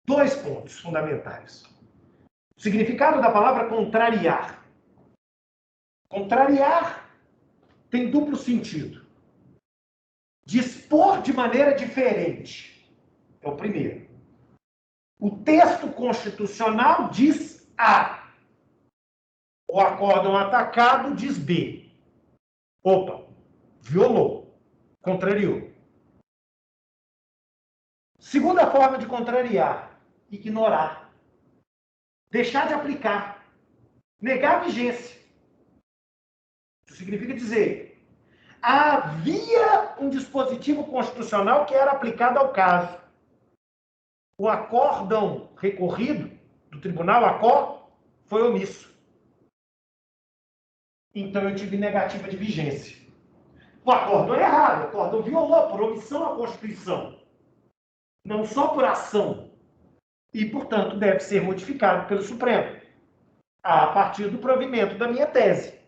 dois pontos fundamentais. O significado da palavra contrariar. Contrariar tem duplo sentido. Dispor de maneira diferente. É o primeiro. O texto constitucional diz A. O acórdão atacado diz B. Opa, violou, contrariou. Segunda forma de contrariar, ignorar. Deixar de aplicar. Negar a vigência. Isso significa dizer, havia um dispositivo constitucional que era aplicado ao caso. O acórdão recorrido do tribunal, foi omisso. Então eu tive negativa de vigência. O acórdão é errado, o acórdão violou por omissão a Constituição. Não só por ação. E, portanto, deve ser modificado pelo Supremo, a partir do provimento da minha tese.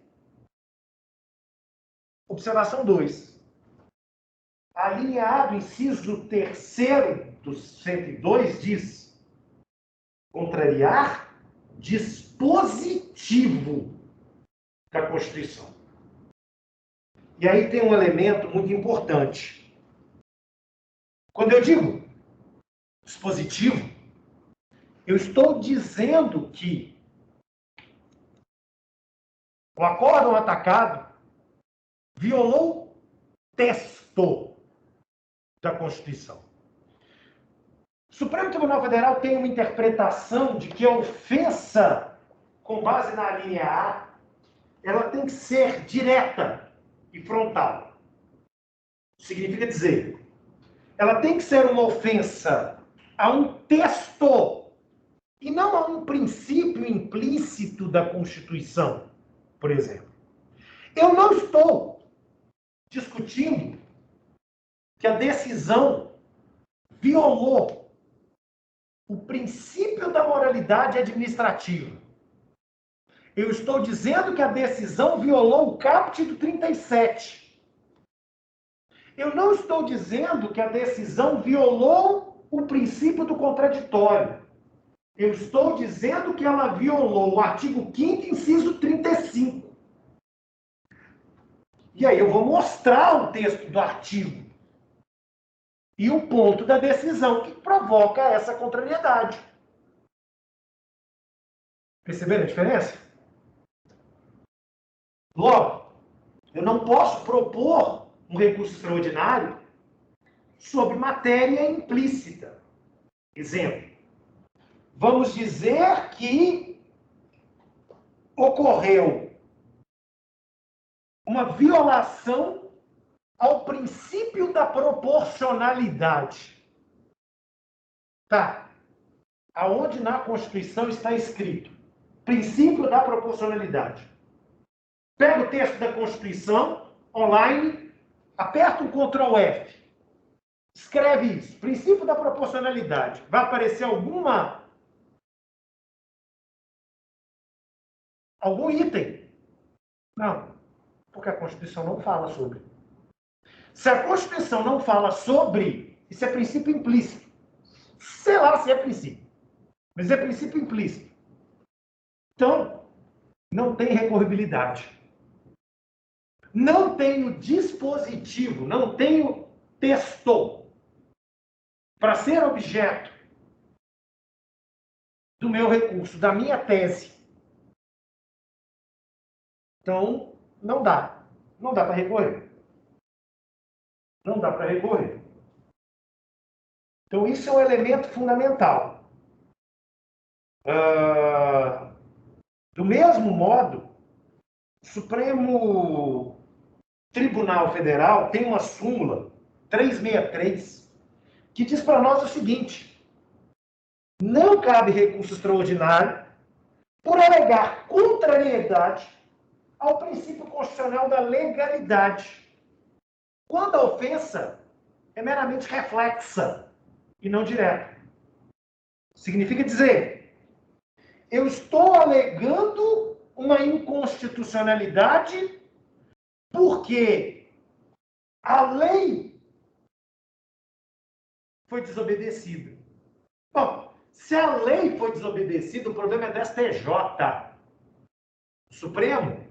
Observação 2. A linha A do inciso 3º do 102 diz contrariar dispositivo da Constituição. E aí tem um elemento muito importante. Quando eu digo dispositivo, eu estou dizendo que o acórdão atacado violou o texto da Constituição. O Supremo Tribunal Federal tem uma interpretação de que a ofensa, com base na linha A, ela tem que ser direta e frontal. Significa dizer, ela tem que ser uma ofensa a um texto e não a um princípio implícito da Constituição, por exemplo. Eu não estou discutindo que a decisão violou o princípio da moralidade administrativa. Eu estou dizendo que a decisão violou o caput do 37. Eu não estou dizendo que a decisão violou o princípio do contraditório. Eu estou dizendo que ela violou o artigo 5º, inciso 35. E aí eu vou mostrar o texto do artigo e o ponto da decisão que provoca essa contrariedade. Perceberam a diferença? Logo, eu não posso propor um recurso extraordinário sobre matéria implícita. Exemplo. Vamos dizer que ocorreu uma violação ao princípio da proporcionalidade. Tá. Aonde na Constituição está escrito? Princípio da proporcionalidade. Pega o texto da Constituição, online, aperta um Ctrl F. Escreve isso. Princípio da proporcionalidade. Vai aparecer algum item? Não. Porque a Constituição não fala sobre. Se a Constituição não fala sobre, isso é princípio implícito. Sei lá se é princípio. Mas é princípio implícito. Então, não tem recorribilidade. Não tem o dispositivo, não tem o texto. para ser objeto do meu recurso, da minha tese. Então, não dá. Não dá para recorrer. Não dá para recorrer. Então, isso é um elemento fundamental. Do mesmo modo, o Supremo Tribunal Federal tem uma súmula 363 que diz para nós o seguinte: não cabe recurso extraordinário por alegar contrariedade ao princípio constitucional da legalidade, quando a ofensa é meramente reflexa e não direta. Significa dizer, eu estou alegando uma inconstitucionalidade porque a lei foi desobedecida. Bom, se a lei foi desobedecida, o problema é do STJ. O Supremo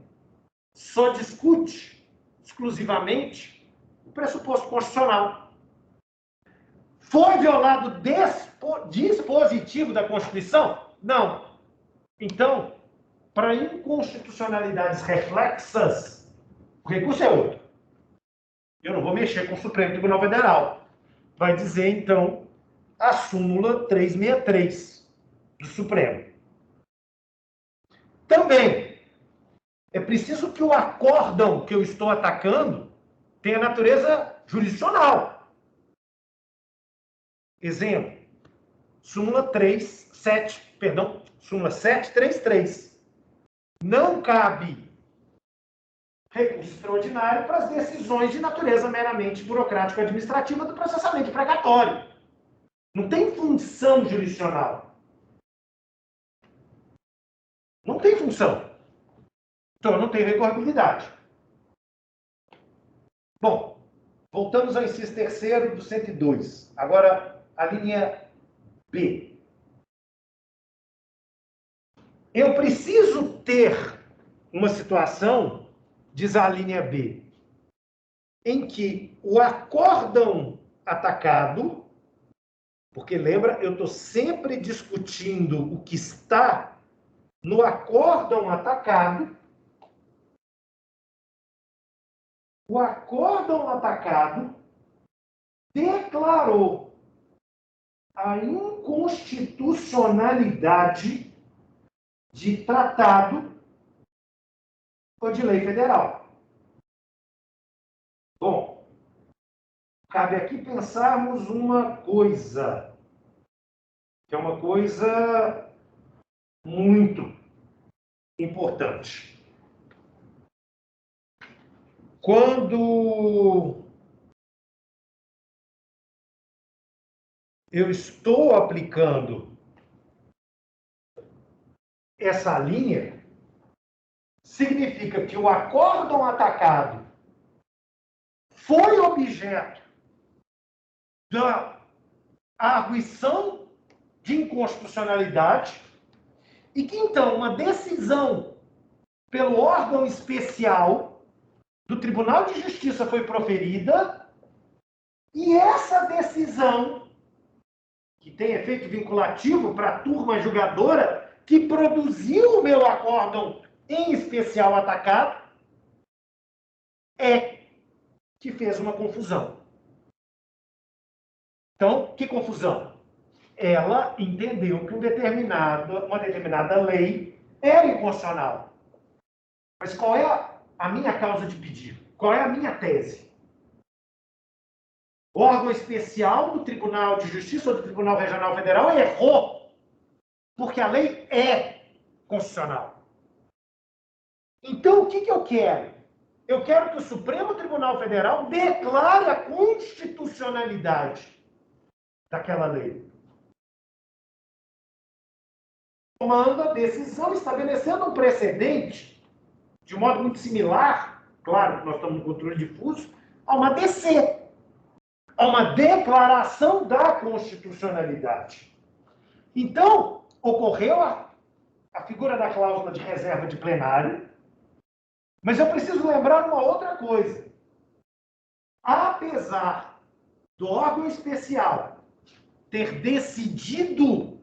só discute exclusivamente o pressuposto constitucional. Foi violado dispositivo da Constituição? Não. Então, para inconstitucionalidades reflexas, o recurso é outro. Eu não vou mexer com o Supremo Tribunal Federal. Vai dizer, então, a súmula 363 do Supremo. Também, é preciso que o acórdão que eu estou atacando tenha natureza jurisdicional. Exemplo, súmula 733. Não cabe recurso extraordinário para as decisões de natureza meramente burocrático-administrativa do processamento precatório. Não tem função jurisdicional. Não tem função. Então, não tem recorribilidade. Bom, voltamos ao inciso terceiro do 102. Agora, a linha B. Eu preciso ter uma situação, diz a linha B, em que o acórdão atacado, porque lembra, eu estou sempre discutindo o que está no acórdão atacado, o acórdão atacado declarou a inconstitucionalidade de tratado ou de lei federal. Bom, cabe aqui pensarmos uma coisa, que é uma coisa muito importante. Quando eu estou aplicando essa linha, significa que o acórdão atacado foi objeto da arguição de inconstitucionalidade e que, então, uma decisão pelo órgão especial do Tribunal de Justiça foi proferida e essa decisão, que tem efeito vinculativo para a turma julgadora que produziu o meu acórdão em especial atacado, que fez uma confusão. Então, que confusão? Ela entendeu que uma determinada lei era inconstitucional. Mas qual é a minha causa de pedido? Qual é a minha tese? O órgão especial do Tribunal de Justiça ou do Tribunal Regional Federal errou, porque a lei é constitucional. Então, o que eu quero? Eu quero que o Supremo Tribunal Federal declare a constitucionalidade daquela lei. Tomando a decisão, estabelecendo um precedente, de um modo muito similar, claro que nós estamos no controle difuso, a uma DC, a uma declaração da constitucionalidade. Então, ocorreu a figura da cláusula de reserva de plenário, mas eu preciso lembrar uma outra coisa. Apesar do órgão especial ter decidido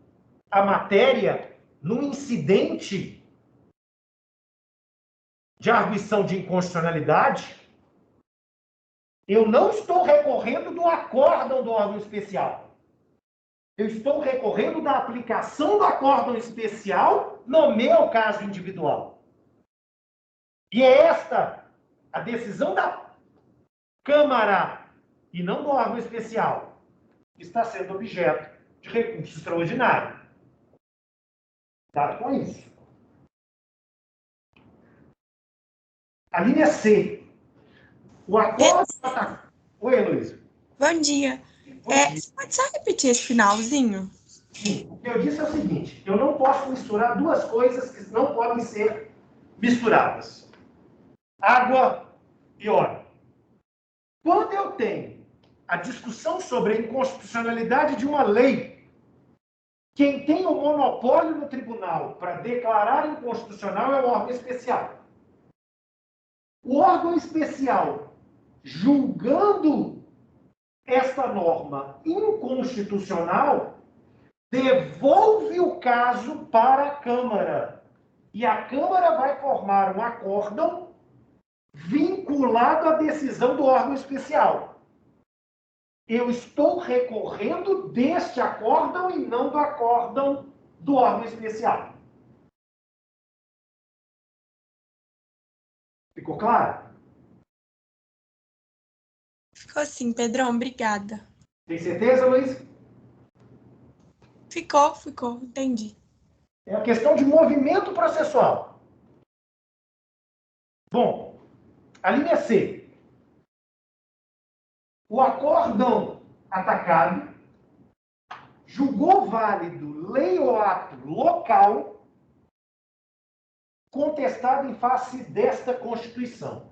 a matéria num incidente de arguição de inconstitucionalidade, eu não estou recorrendo do acórdão do órgão especial. Eu estou recorrendo da aplicação do acórdão especial no meu caso individual. E é esta a decisão da Câmara e não do órgão especial que está sendo objeto de recurso extraordinário. Cuidado com isso. A linha C. O acordo... Oi, Heloísa. Bom dia. Você pode só repetir esse finalzinho? Sim. O que eu disse é o seguinte, eu não posso misturar duas coisas que não podem ser misturadas. Água e óleo. Quando eu tenho a discussão sobre a inconstitucionalidade de uma lei, quem tem o monopólio no tribunal para declarar inconstitucional é o órgão especial. O órgão especial, julgando esta norma inconstitucional, devolve o caso para a Câmara. E a Câmara vai formar um acórdão vinculado à decisão do órgão especial. Eu estou recorrendo deste acórdão e não do acórdão do órgão especial. Ficou claro? Ficou sim, Pedrão. Obrigada. Tem certeza, Luiz? Ficou. Entendi. É a questão de movimento processual. Bom, a linha C. O acórdão atacado julgou válido lei ou ato local contestado em face desta Constituição.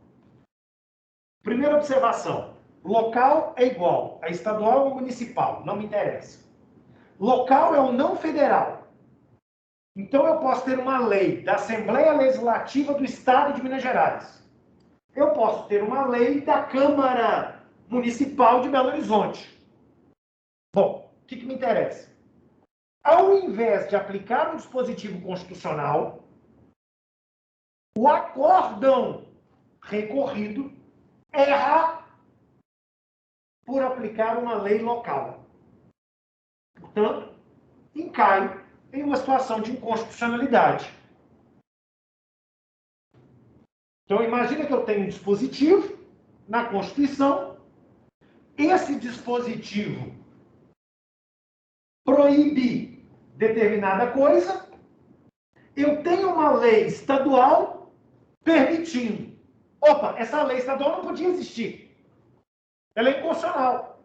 Primeira observação. Local é igual a estadual ou municipal, não me interessa. Local é o não federal. Então eu posso ter uma lei da Assembleia Legislativa do Estado de Minas Gerais. Eu posso ter uma lei da Câmara Municipal de Belo Horizonte. Bom, o que me interessa? Ao invés de aplicar um dispositivo constitucional, o acórdão recorrido erra por aplicar uma lei local. Portanto, incai em uma situação de inconstitucionalidade. Então, imagina que eu tenho um dispositivo na Constituição. Esse dispositivo proíbe determinada coisa. Eu tenho uma lei estadual permitindo. Opa, essa lei estadual não podia existir. Ela é inconstitucional.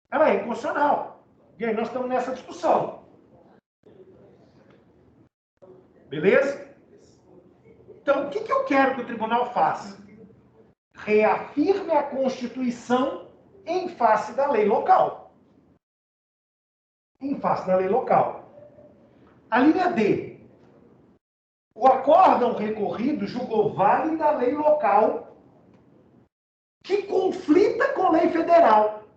Ela é inconstitucional. E aí nós estamos nessa discussão. Beleza? Então, o que eu quero que o tribunal faça? Reafirme a Constituição em face da lei local. Em face da lei local. A linha D. O acórdão recorrido julgou válida a lei local que conflita com lei federal.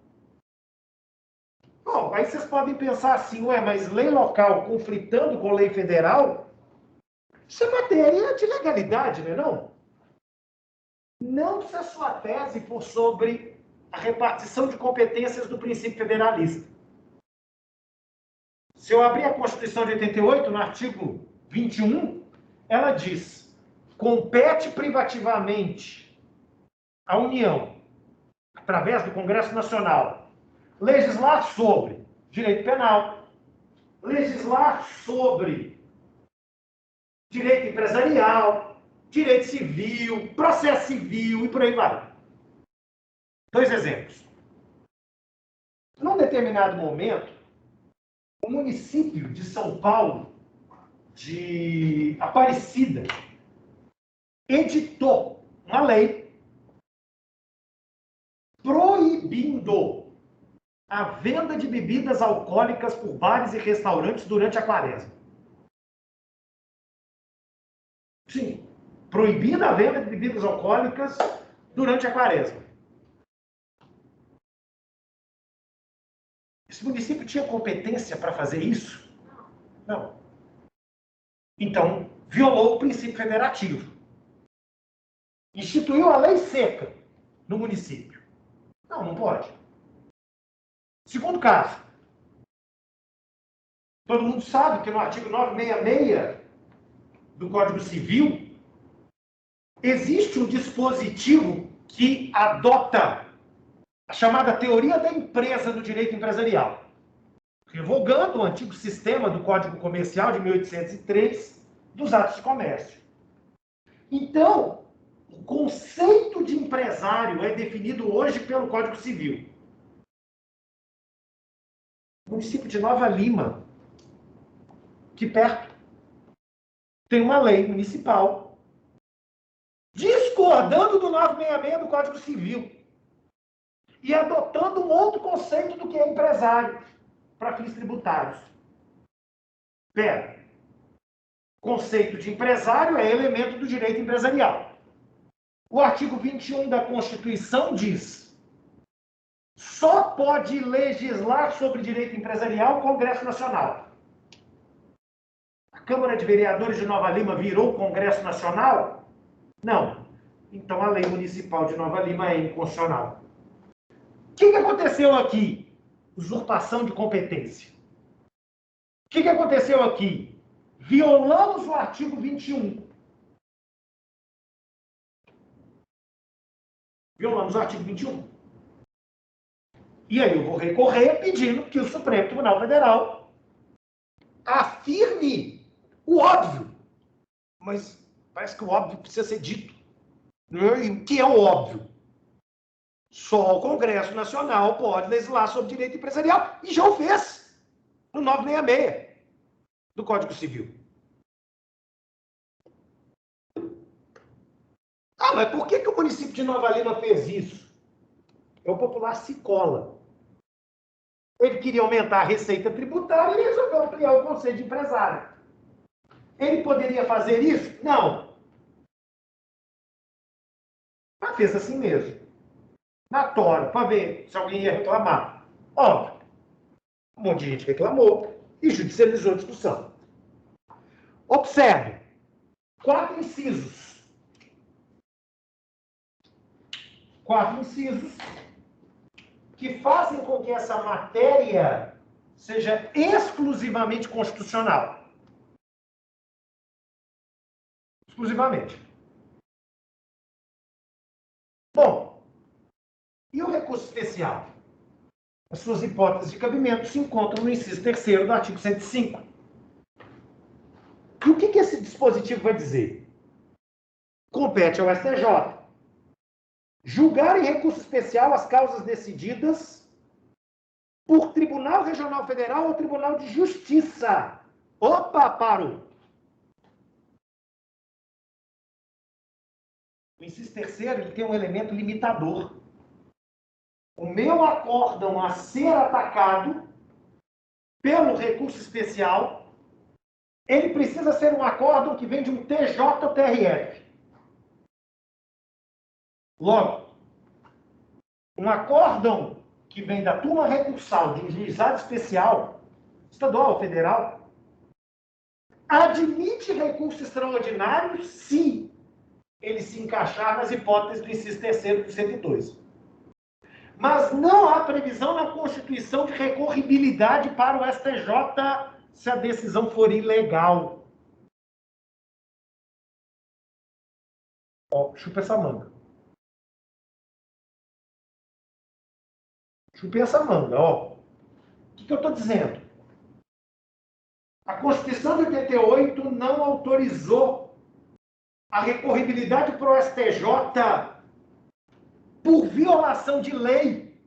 Bom, aí vocês podem pensar assim, ué, mas lei local conflitando com lei federal, isso é matéria de legalidade, não é não? Não se a sua tese for sobre a repartição de competências do princípio federalista. Se eu abrir a Constituição de 88, no artigo 21, ela diz: compete privativamente à União, através do Congresso Nacional, legislar sobre direito penal, legislar sobre direito empresarial, direito civil, processo civil e por aí vai. Dois exemplos. Num determinado momento, o município de São Paulo, de Aparecida, editou uma lei proibindo a venda de bebidas alcoólicas por bares e restaurantes durante a quaresma. Sim, proibida a venda de bebidas alcoólicas durante a quaresma. Esse município tinha competência para fazer isso? Não. Então, violou o princípio federativo. Instituiu a lei seca no município. Não, não pode. Segundo caso, todo mundo sabe que no artigo 966 do Código Civil existe um dispositivo que adota a chamada teoria da empresa do direito empresarial, revogando o antigo sistema do Código Comercial de 1803 dos atos de comércio. Então, o conceito de empresário é definido hoje pelo Código Civil. O município de Nova Lima, aqui perto, tem uma lei municipal discordando do 966 do Código Civil e adotando um outro conceito do que é empresário para fins tributários. Pera, conceito de empresário é elemento do direito empresarial. O artigo 21 da Constituição diz: só pode legislar sobre direito empresarial o Congresso Nacional. A Câmara de Vereadores de Nova Lima virou o Congresso Nacional? Não. Então a lei municipal de Nova Lima é inconstitucional. O que aconteceu aqui? Usurpação de competência. O que aconteceu aqui? Violamos o artigo 21. Violamos o artigo 21. E aí eu vou recorrer pedindo que o Supremo Tribunal Federal afirme o óbvio. Mas parece que o óbvio precisa ser dito. E o que é o óbvio? Só o Congresso Nacional pode legislar sobre direito empresarial. E já o fez no 966 do Código Civil. Ah, mas por que o município de Nova Lima fez isso? É o popular Cicola. Ele queria aumentar a receita tributária e resolveu ampliar o conceito de empresário. Ele poderia fazer isso? Não. Mas fez assim mesmo. Na tora, para ver se alguém ia reclamar. Óbvio. Um monte de gente reclamou e judicializou a discussão. Observe. 4 incisos. 4 incisos que fazem com que essa matéria seja exclusivamente constitucional. Exclusivamente. Bom, e o recurso especial? As suas hipóteses de cabimento se encontram no inciso 3º do artigo 105. E o que esse dispositivo vai dizer? Compete ao STJ julgar em recurso especial as causas decididas por Tribunal Regional Federal ou Tribunal de Justiça. Opa, parou! O inciso 3º ele tem um elemento limitador. O meu acórdão a ser atacado pelo recurso especial, ele precisa ser um acórdão que vem de um TJ ou TRF. Logo, um acórdão que vem da turma recursal de um juizado especial, estadual ou federal, admite recurso extraordinário se ele se encaixar nas hipóteses do inciso 3º do 102. Mas não há previsão na Constituição de recorribilidade para o STJ se a decisão for ilegal. Ó, chupa essa manga. Chupei essa manga, ó. O que eu estou dizendo? A Constituição de 88 não autorizou a recorribilidade para o STJ por violação de lei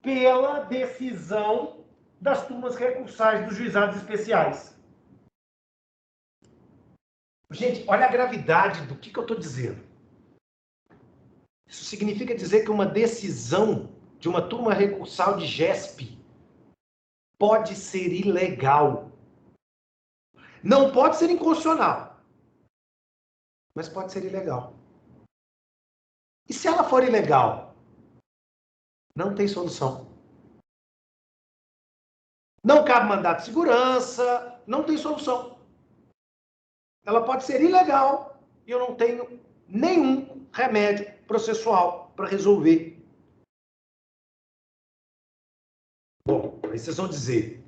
pela decisão das turmas recursais dos juizados especiais. Gente, olha a gravidade do que eu estou dizendo. Isso significa dizer que uma decisão de uma turma recursal de GESP pode ser ilegal. Não pode ser inconstitucional, mas pode ser ilegal. E se ela for ilegal? Não tem solução. Não cabe mandato de segurança, não tem solução. Ela pode ser ilegal e eu não tenho nenhum remédio processual para resolver. Bom, aí vocês vão dizer,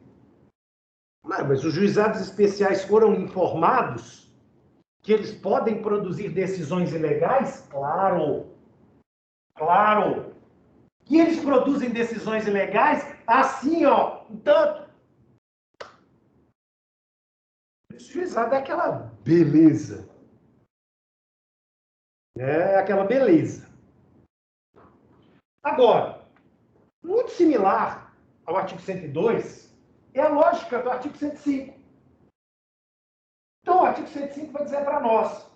mas os juizados especiais foram informados que eles podem produzir decisões ilegais? Claro, claro. Que eles produzem decisões ilegais assim, ó, tanto. Esse juizado é aquela beleza. É aquela beleza. Agora, muito similar ao artigo 102 é a lógica do artigo 105. Então, o artigo 105 vai dizer para nós,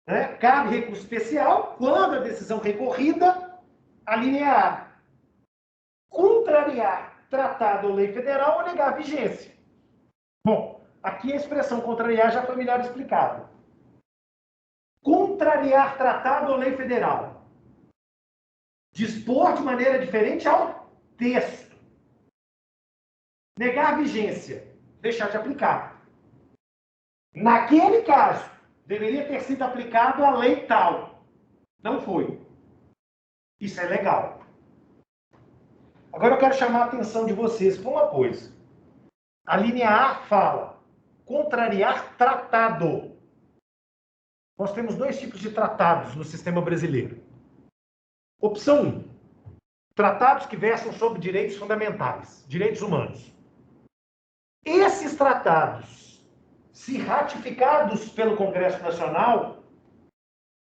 né, cabe recurso especial quando a decisão recorrida, a linha A, contrariar tratado ou lei federal ou negar a vigência. Bom, aqui a expressão contrariar já foi melhor explicada. Contrariar tratado ou lei federal. Dispor de maneira diferente ao texto. Negar a vigência. Deixar de aplicar. Naquele caso, deveria ter sido aplicado a lei tal. Não foi. Isso é legal. Agora eu quero chamar a atenção de vocês para uma coisa. A linha A fala contrariar tratado. Nós temos dois tipos de tratados no sistema brasileiro. Opção 1. Tratados que versam sobre direitos fundamentais, direitos humanos. Esses tratados, se ratificados pelo Congresso Nacional,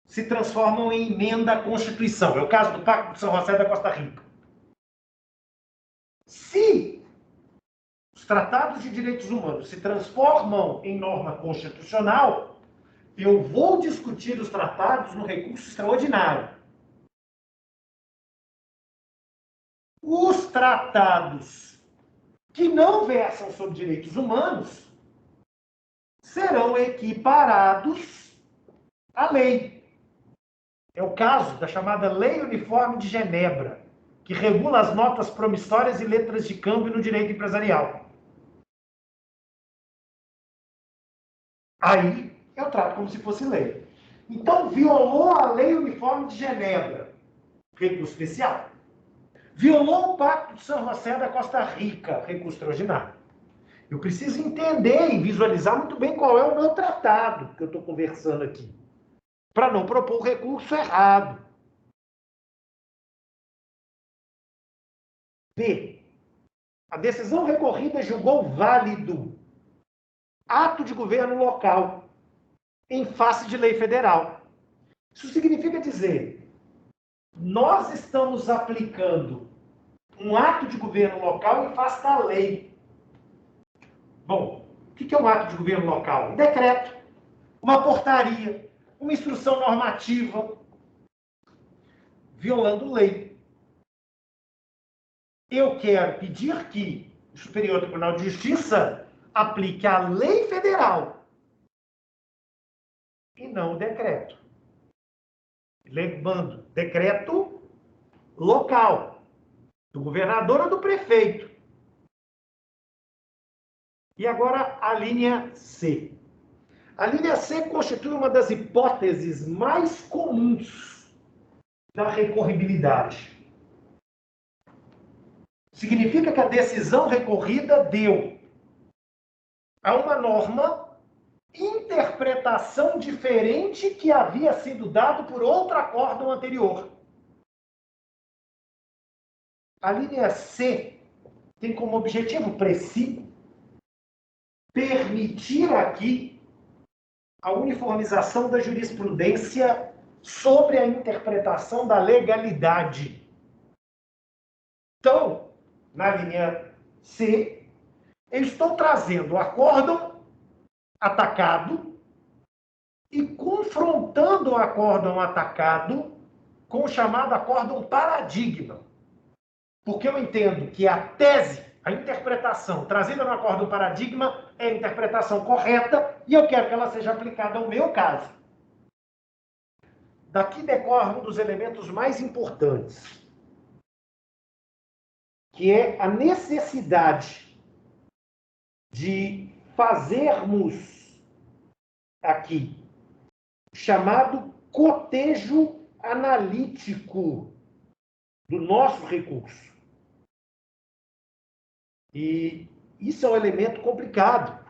se transformam em emenda à Constituição. É o caso do Pacto de São José da Costa Rica. Se os tratados de direitos humanos se transformam em norma constitucional, eu vou discutir os tratados no recurso extraordinário. Os tratados que não versam sobre direitos humanos serão equiparados à lei. É o caso da chamada Lei Uniforme de Genebra, que regula as notas promissórias e letras de câmbio no direito empresarial. Aí eu trato como se fosse lei. Então, violou a Lei Uniforme de Genebra, recurso especial. Violou o Pacto de São José da Costa Rica, recurso extraordinário. Eu preciso entender e visualizar muito bem qual é o meu tratado que eu estou conversando aqui, para não propor o recurso errado. B. A decisão recorrida julgou válido ato de governo local em face de lei federal. Isso significa dizer, nós estamos aplicando um ato de governo local em face da lei. Bom, o que é um ato de governo local? Um decreto, uma portaria, uma instrução normativa, violando lei. Eu quero pedir que o Superior Tribunal de Justiça aplique a lei federal e não o decreto. Lembrando, decreto local, do governador ou do prefeito. E agora a linha C. A linha C constitui uma das hipóteses mais comuns da recorribilidade. Significa que a decisão recorrida deu a uma norma interpretação diferente que havia sido dado por outro acórdão anterior. A linha C tem como objetivo preciso permitir aqui a uniformização da jurisprudência sobre a interpretação da legalidade. Então, na linha C, eu estou trazendo o acórdão atacado e confrontando o acórdão atacado com o chamado acórdão paradigma. Porque eu entendo que a tese, a interpretação trazida no acórdão paradigma é a interpretação correta e eu quero que ela seja aplicada ao meu caso. Daqui decorre um dos elementos mais importantes. que é a necessidade de fazermos aqui chamado cotejo analítico do nosso recurso. E isso é um elemento complicado,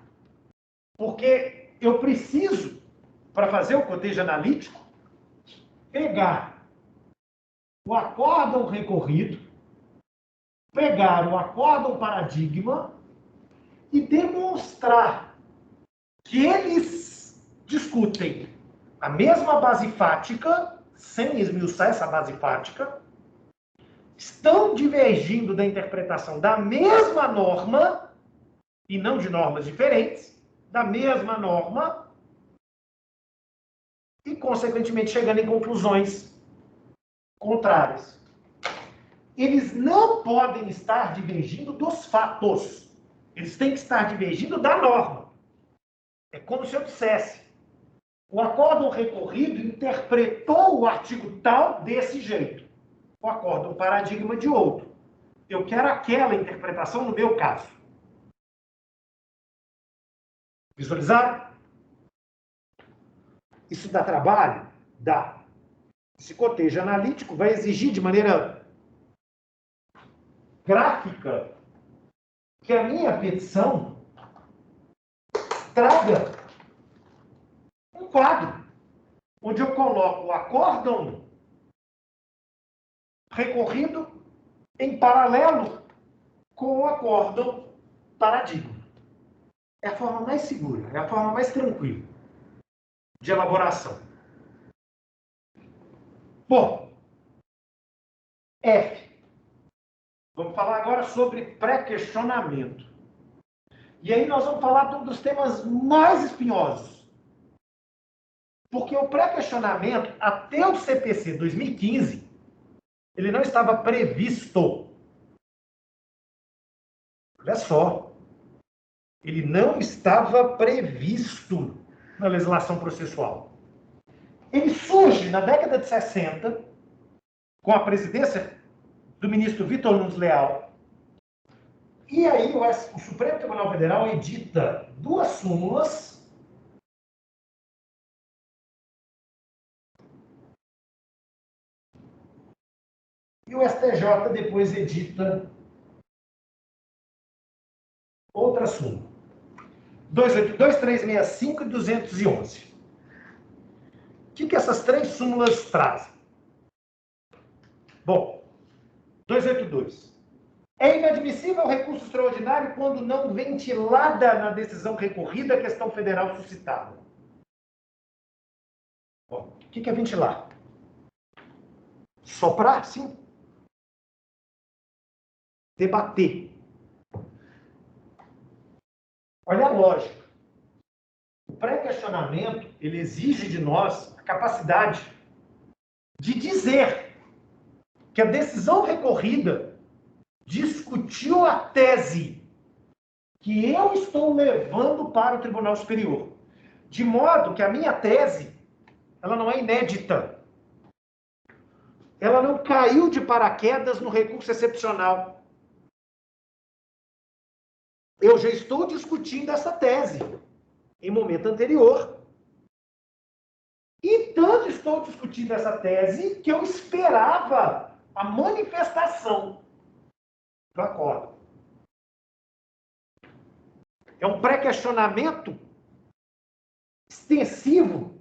porque eu preciso, para fazer o cotejo analítico, pegar o acórdão recorrido, pegar o acórdão paradigma e demonstrar que eles discutem a mesma base fática, sem esmiuçar essa base fática, estão divergindo da interpretação da mesma norma, e não de normas diferentes, da mesma norma, e, consequentemente, chegando em conclusões contrárias. Eles não podem estar divergindo dos fatos. Eles têm que estar divergindo da norma. É como se eu dissesse: o acórdão recorrido interpretou o artigo tal desse jeito. O acórdão paradigma de outro. Eu quero aquela interpretação no meu caso. Visualizaram? Isso dá trabalho? Dá. Esse cotejo analítico vai exigir de maneira gráfica que a minha petição traga um quadro onde eu coloco o acórdão recorrido em paralelo com o acórdão paradigma. É a forma mais segura, é a forma mais tranquila de elaboração. Bom, F. Vamos falar agora sobre pré-questionamento. E aí nós vamos falar de um dos temas mais espinhosos. Porque o pré-questionamento, até o CPC 2015, ele não estava previsto. Olha só. Ele não estava previsto na legislação processual. Ele surge na década de 60, com a presidência do ministro Vitor Nunes Leal. E aí o Supremo Tribunal Federal edita duas súmulas e o STJ depois edita outra súmula. 282, 365 e 211. O que essas três súmulas trazem? Bom, 282. É inadmissível o recurso extraordinário quando não ventilada na decisão recorrida a questão federal suscitada. Bom, o que é ventilar? Soprar, sim. Debater. Olha a lógica. O pré-questionamento, ele exige de nós a capacidade de dizer que a decisão recorrida discutiu a tese que eu estou levando para o Tribunal Superior. De modo que a minha tese, ela não é inédita. Ela não caiu de paraquedas no recurso excepcional. Eu já estou discutindo essa tese em momento anterior. E tanto estou discutindo essa tese que eu esperava a manifestação do acordo. É um pré-questionamento extensivo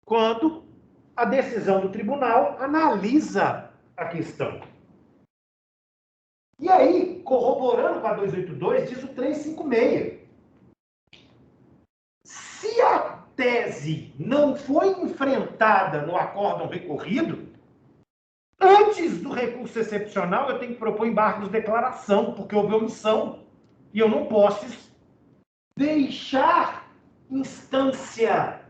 quando a decisão do tribunal analisa a questão. E aí, corroborando com a 282, diz o 356. Se a tese não foi enfrentada no acórdão recorrido, antes do recurso excepcional, eu tenho que propor embargo de declaração, porque houve omissão. E eu não posso deixar instância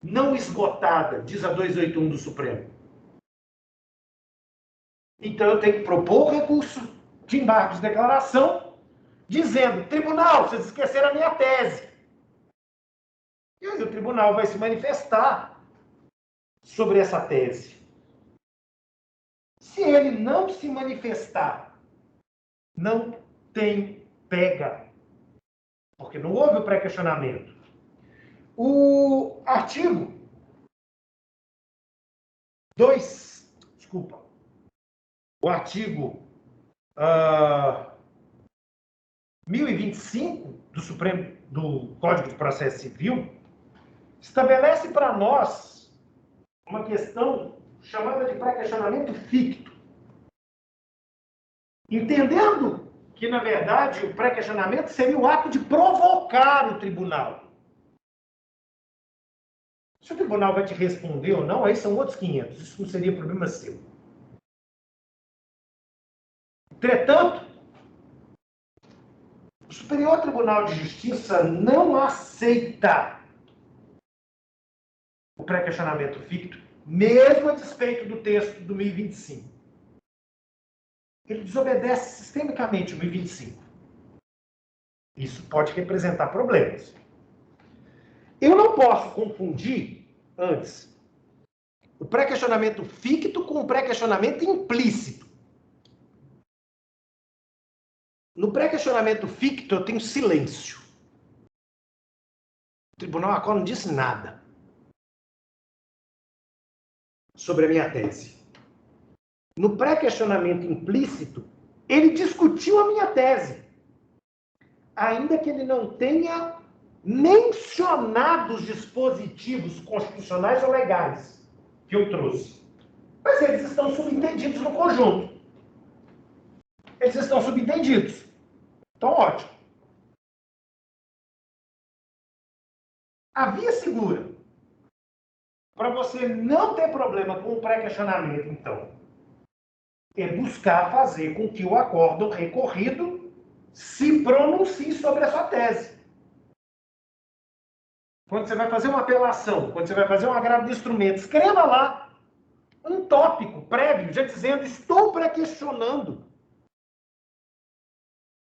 não esgotada, diz a 281 do Supremo. Então eu tenho que propor o recurso de embargo de declaração, dizendo: tribunal, vocês esqueceram a minha tese. E aí o tribunal vai se manifestar sobre essa tese. Se ele não se manifestar, não tem pega, porque não houve o pré-questionamento. O artigo 2, desculpa, o artigo 1025 do Código de Processo Civil estabelece para nós uma questão chamada de pré-questionamento ficto. Entendendo que, na verdade, o pré-questionamento seria o ato de provocar o tribunal. Se o tribunal vai te responder ou não, aí são outros 500. Isso não seria problema seu. Entretanto, o Superior Tribunal de Justiça não aceita o pré-questionamento ficto, mesmo a despeito do texto do 1025. Ele desobedece sistemicamente o 1025. Isso pode representar problemas. Eu não posso confundir, antes, o pré-questionamento ficto com o pré-questionamento implícito. No pré-questionamento ficto, eu tenho silêncio. O tribunal a qual não disse nada sobre a minha tese. No pré-questionamento implícito, ele discutiu a minha tese, ainda que ele não tenha mencionado os dispositivos constitucionais ou legais que eu trouxe. Mas eles estão subentendidos no conjunto. Eles estão subentendidos. Então, ótimo. A via segura para você não ter problema com o pré-questionamento, então, é buscar fazer com que o acórdão recorrido se pronuncie sobre a sua tese. Quando você vai fazer uma apelação, quando você vai fazer um agravo de instrumento, escreva lá um tópico prévio, já dizendo, estou pré-questionando.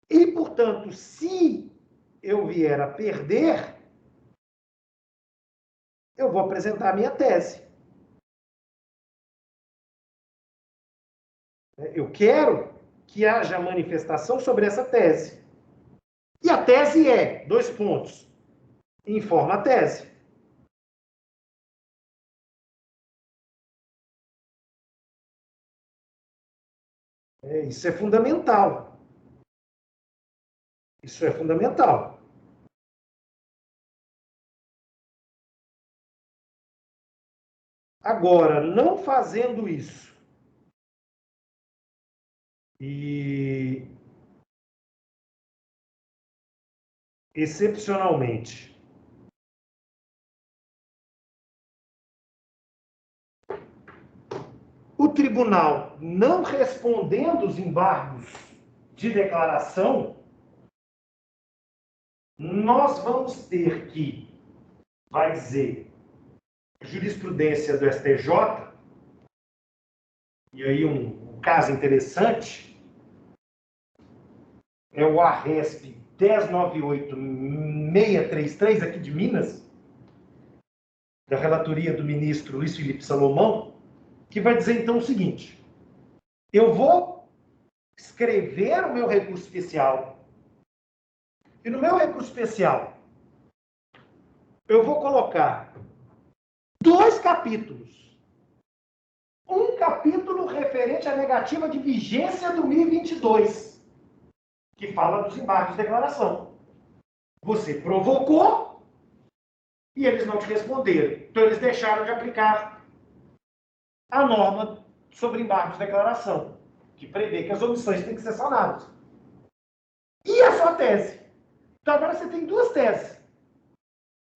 E, portanto, se eu vier a perder, eu vou apresentar a minha tese. Eu quero que haja manifestação sobre essa tese. E a tese é, 2 pontos, informa a tese. Isso é fundamental. Isso é fundamental. Agora, não fazendo isso, e excepcionalmente, o tribunal não respondendo os embargos de declaração, nós vamos ter que, vai dizer, jurisprudência do STJ, e aí um caso interessante, é o ARESP 1098633, aqui de Minas, da relatoria do ministro Luiz Felipe Salomão, que vai dizer então o seguinte: eu vou escrever o meu recurso especial, e no meu recurso especial eu vou colocar 2 capítulos. Um capítulo referente à negativa de vigência do 1022, que fala dos embargos de declaração. Você provocou e eles não te responderam. Então eles deixaram de aplicar a norma sobre embargos de declaração, que prevê que as omissões têm que ser sanadas. E a sua tese? Então agora você tem 2 teses.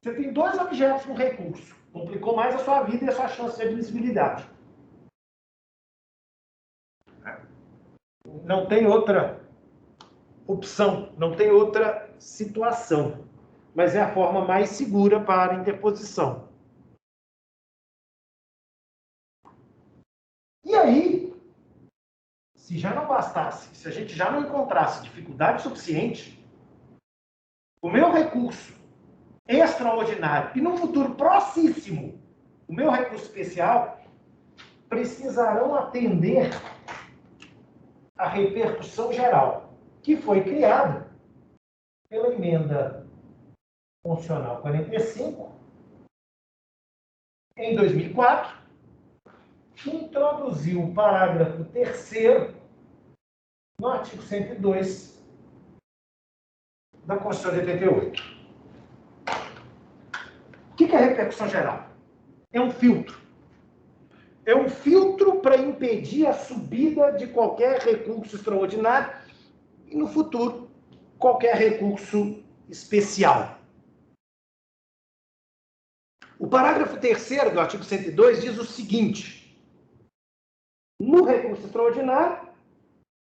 Você tem 2 objetos no recurso. Complicou mais a sua vida e a sua chance de admissibilidade. Não tem outra opção, não tem outra situação. Mas é a forma mais segura para a interposição. E aí, se já não bastasse, se a gente já não encontrasse dificuldade suficiente, o meu recurso extraordinário, e no futuro próximo, o meu recurso especial, precisarão atender à repercussão geral, que foi criada pela emenda constitucional 45, em 2004, que introduziu o parágrafo 3º no artigo 102 da Constituição de 88. O que é repercussão geral? É um filtro. É um filtro para impedir a subida de qualquer recurso extraordinário e, no futuro, qualquer recurso especial. O parágrafo 3º do artigo 102 diz o seguinte: no recurso extraordinário,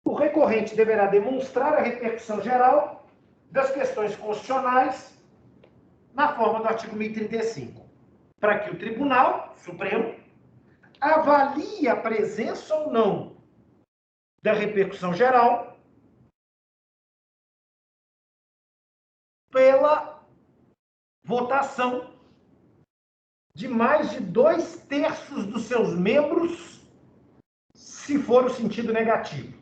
o recorrente deverá demonstrar a repercussão geral das questões constitucionais na forma do artigo 1035, para que o Tribunal Supremo avalie a presença ou não da repercussão geral pela votação de mais de 2/3 dos seus membros, se for o sentido negativo.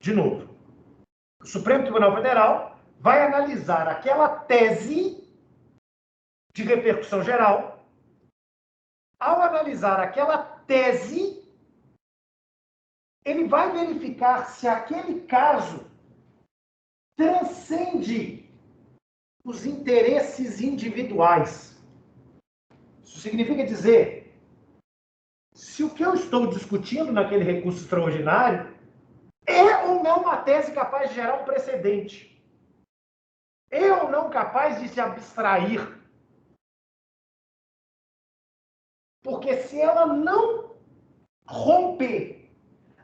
De novo, o Supremo Tribunal Federal vai analisar aquela tese de repercussão geral. Ao analisar aquela tese, ele vai verificar se aquele caso transcende os interesses individuais. Isso significa dizer, se o que eu estou discutindo naquele recurso extraordinário é ou não uma tese capaz de gerar um precedente, é ou não capaz de se abstrair. Porque se ela não romper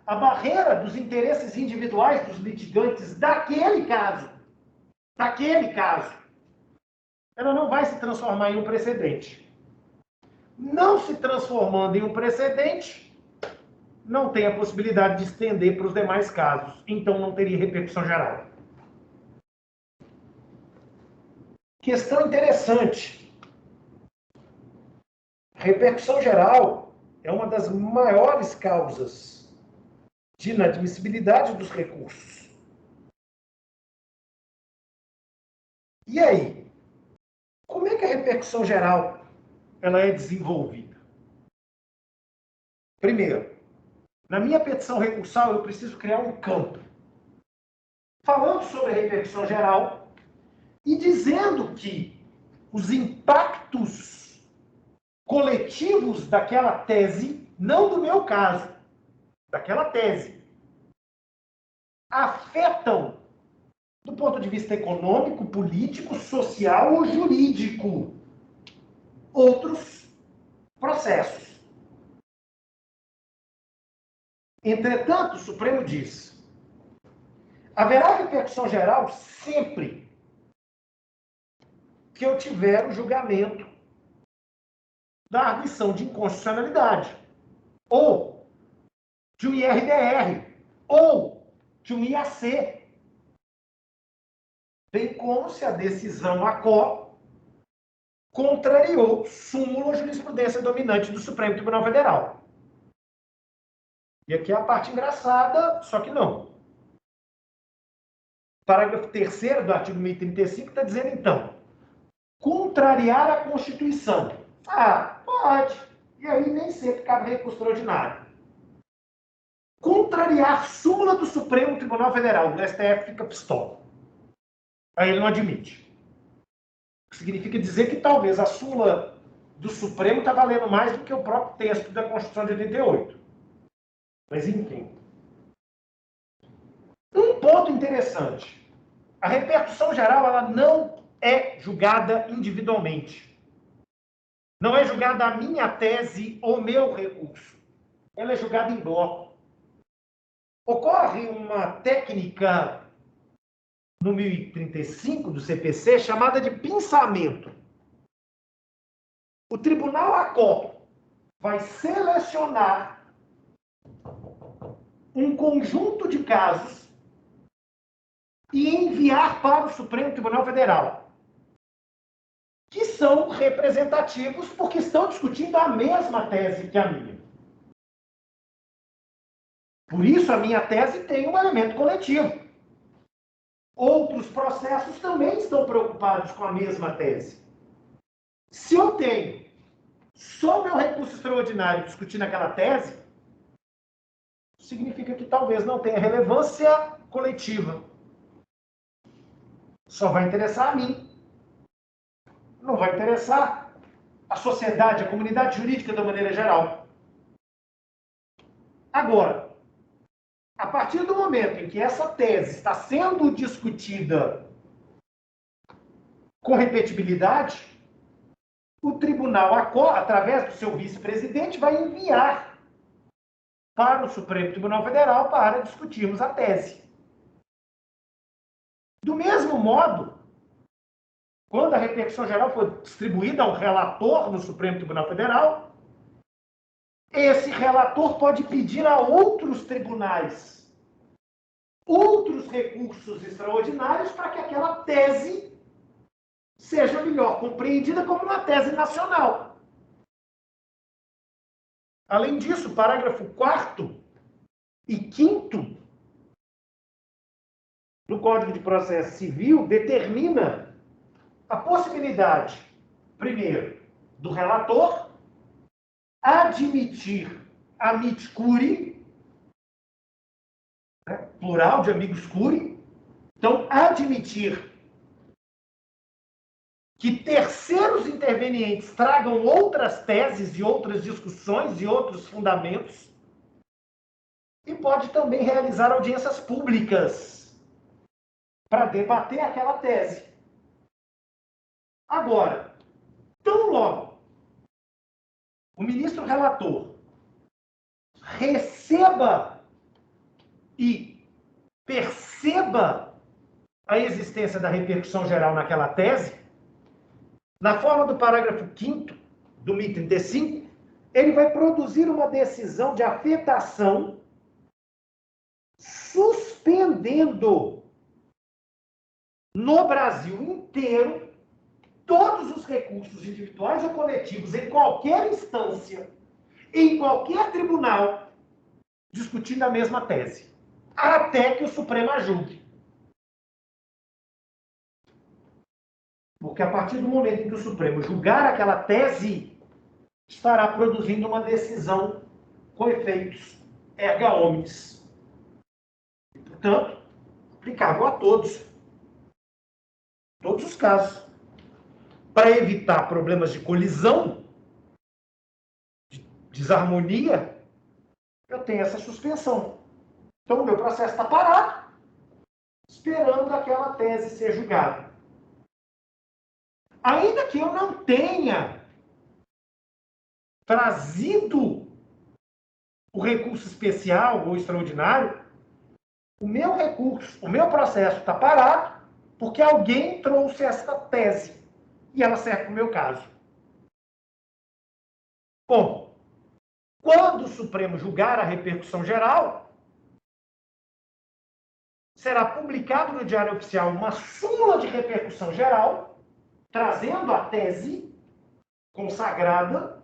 a barreira dos interesses individuais dos litigantes daquele caso, ela não vai se transformar em um precedente. Não se transformando em um precedente, não tem a possibilidade de estender para os demais casos. Então não teria repercussão geral. Questão interessante. Repercussão geral é uma das maiores causas de inadmissibilidade dos recursos. E aí? Como é que a repercussão geral ela é desenvolvida? Primeiro, na minha petição recursal, eu preciso criar um campo falando sobre a repercussão geral e dizendo que os impactos coletivos daquela tese, não do meu caso, daquela tese, afetam, do ponto de vista econômico, político, social ou jurídico, outros processos. Entretanto, o Supremo diz: haverá repercussão geral sempre que eu tiver o julgamento da arguição de inconstitucionalidade, ou de um IRDR, ou de um IAC, bem como se a decisão ACO contrariou súmula jurisprudência dominante do Supremo Tribunal Federal. E aqui é a parte engraçada, só que não. Parágrafo 3º do artigo 1035 está dizendo, então, contrariar a Constituição. Ah, pode. E aí nem sempre cabe recurso extraordinário. Contrariar súmula do Supremo Tribunal Federal, do STF fica pistola. Aí ele não admite. Significa dizer que talvez a súmula do Supremo está valendo mais do que o próprio texto da Constituição de 88. Mas, enfim. Um ponto interessante. A repercussão geral ela não é julgada individualmente. Não é julgada a minha tese ou meu recurso. Ela é julgada em bloco. Ocorre uma técnica no 1035 do CPC chamada de pinçamento. O Tribunal ACO vai selecionar um conjunto de casos e enviar para o Supremo Tribunal Federal, que são representativos porque estão discutindo a mesma tese que a minha. Por isso, a minha tese tem um elemento coletivo. Outros processos também estão preocupados com a mesma tese. Se eu tenho só meu recurso extraordinário discutindo aquela tese, significa que talvez não tenha relevância coletiva. Só vai interessar a mim. Não vai interessar a sociedade, a comunidade jurídica da maneira geral. Agora, a partir do momento em que essa tese está sendo discutida com repetibilidade, o tribunal, através do seu vice-presidente, vai enviar para o Supremo Tribunal Federal para discutirmos a tese. Do mesmo modo, quando a repercussão geral for distribuída ao relator no Supremo Tribunal Federal, esse relator pode pedir a outros tribunais outros recursos extraordinários para que aquela tese seja melhor compreendida como uma tese nacional. Além disso, o parágrafo 4º e 5º do Código de Processo Civil determina a possibilidade, primeiro, do relator admitir amici curiae, plural de amigos curiae, então admitir que terceiros intervenientes tragam outras teses e outras discussões e outros fundamentos, e pode também realizar audiências públicas para debater aquela tese. Agora, tão logo o ministro relator receba e perceba a existência da repercussão geral naquela tese, na forma do parágrafo 5º do 1035, ele vai produzir uma decisão de afetação suspendendo no Brasil inteiro todos os recursos individuais ou coletivos em qualquer instância, em qualquer tribunal, discutindo a mesma tese, até que o Supremo julgue. Porque a partir do momento em que o Supremo julgar aquela tese, estará produzindo uma decisão com efeitos erga omnes. E, portanto, aplicável a todos os casos. Para evitar problemas de colisão, de desarmonia, eu tenho essa suspensão. Então, o meu processo está parado, esperando aquela tese ser julgada. Ainda que eu não tenha trazido o recurso especial ou extraordinário, o meu recurso, o meu processo está parado porque alguém trouxe essa tese e ela serve para o meu caso. Bom, quando o Supremo julgar a repercussão geral, será publicado no Diário Oficial uma súmula de repercussão geral, trazendo a tese consagrada.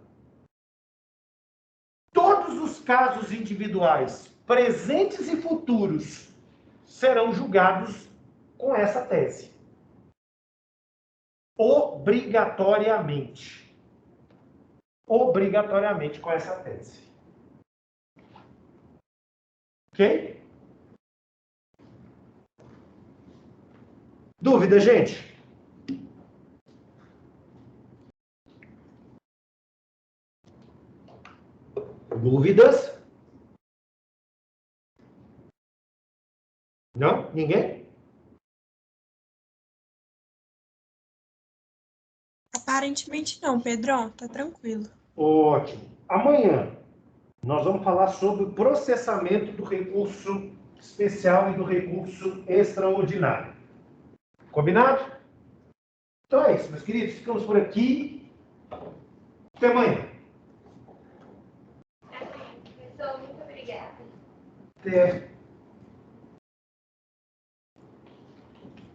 Todos os casos individuais, presentes e futuros, serão julgados com essa tese. Obrigatoriamente. Obrigatoriamente com essa tese. Ok? Dúvida, gente? Dúvidas? Não? Ninguém? Aparentemente não, Pedrão, tá tranquilo. Ótimo. Amanhã nós vamos falar sobre o processamento do recurso especial e do recurso extraordinário. Combinado? Então é isso, meus queridos. Ficamos por aqui. Até amanhã. Pessoal, muito obrigada. Até.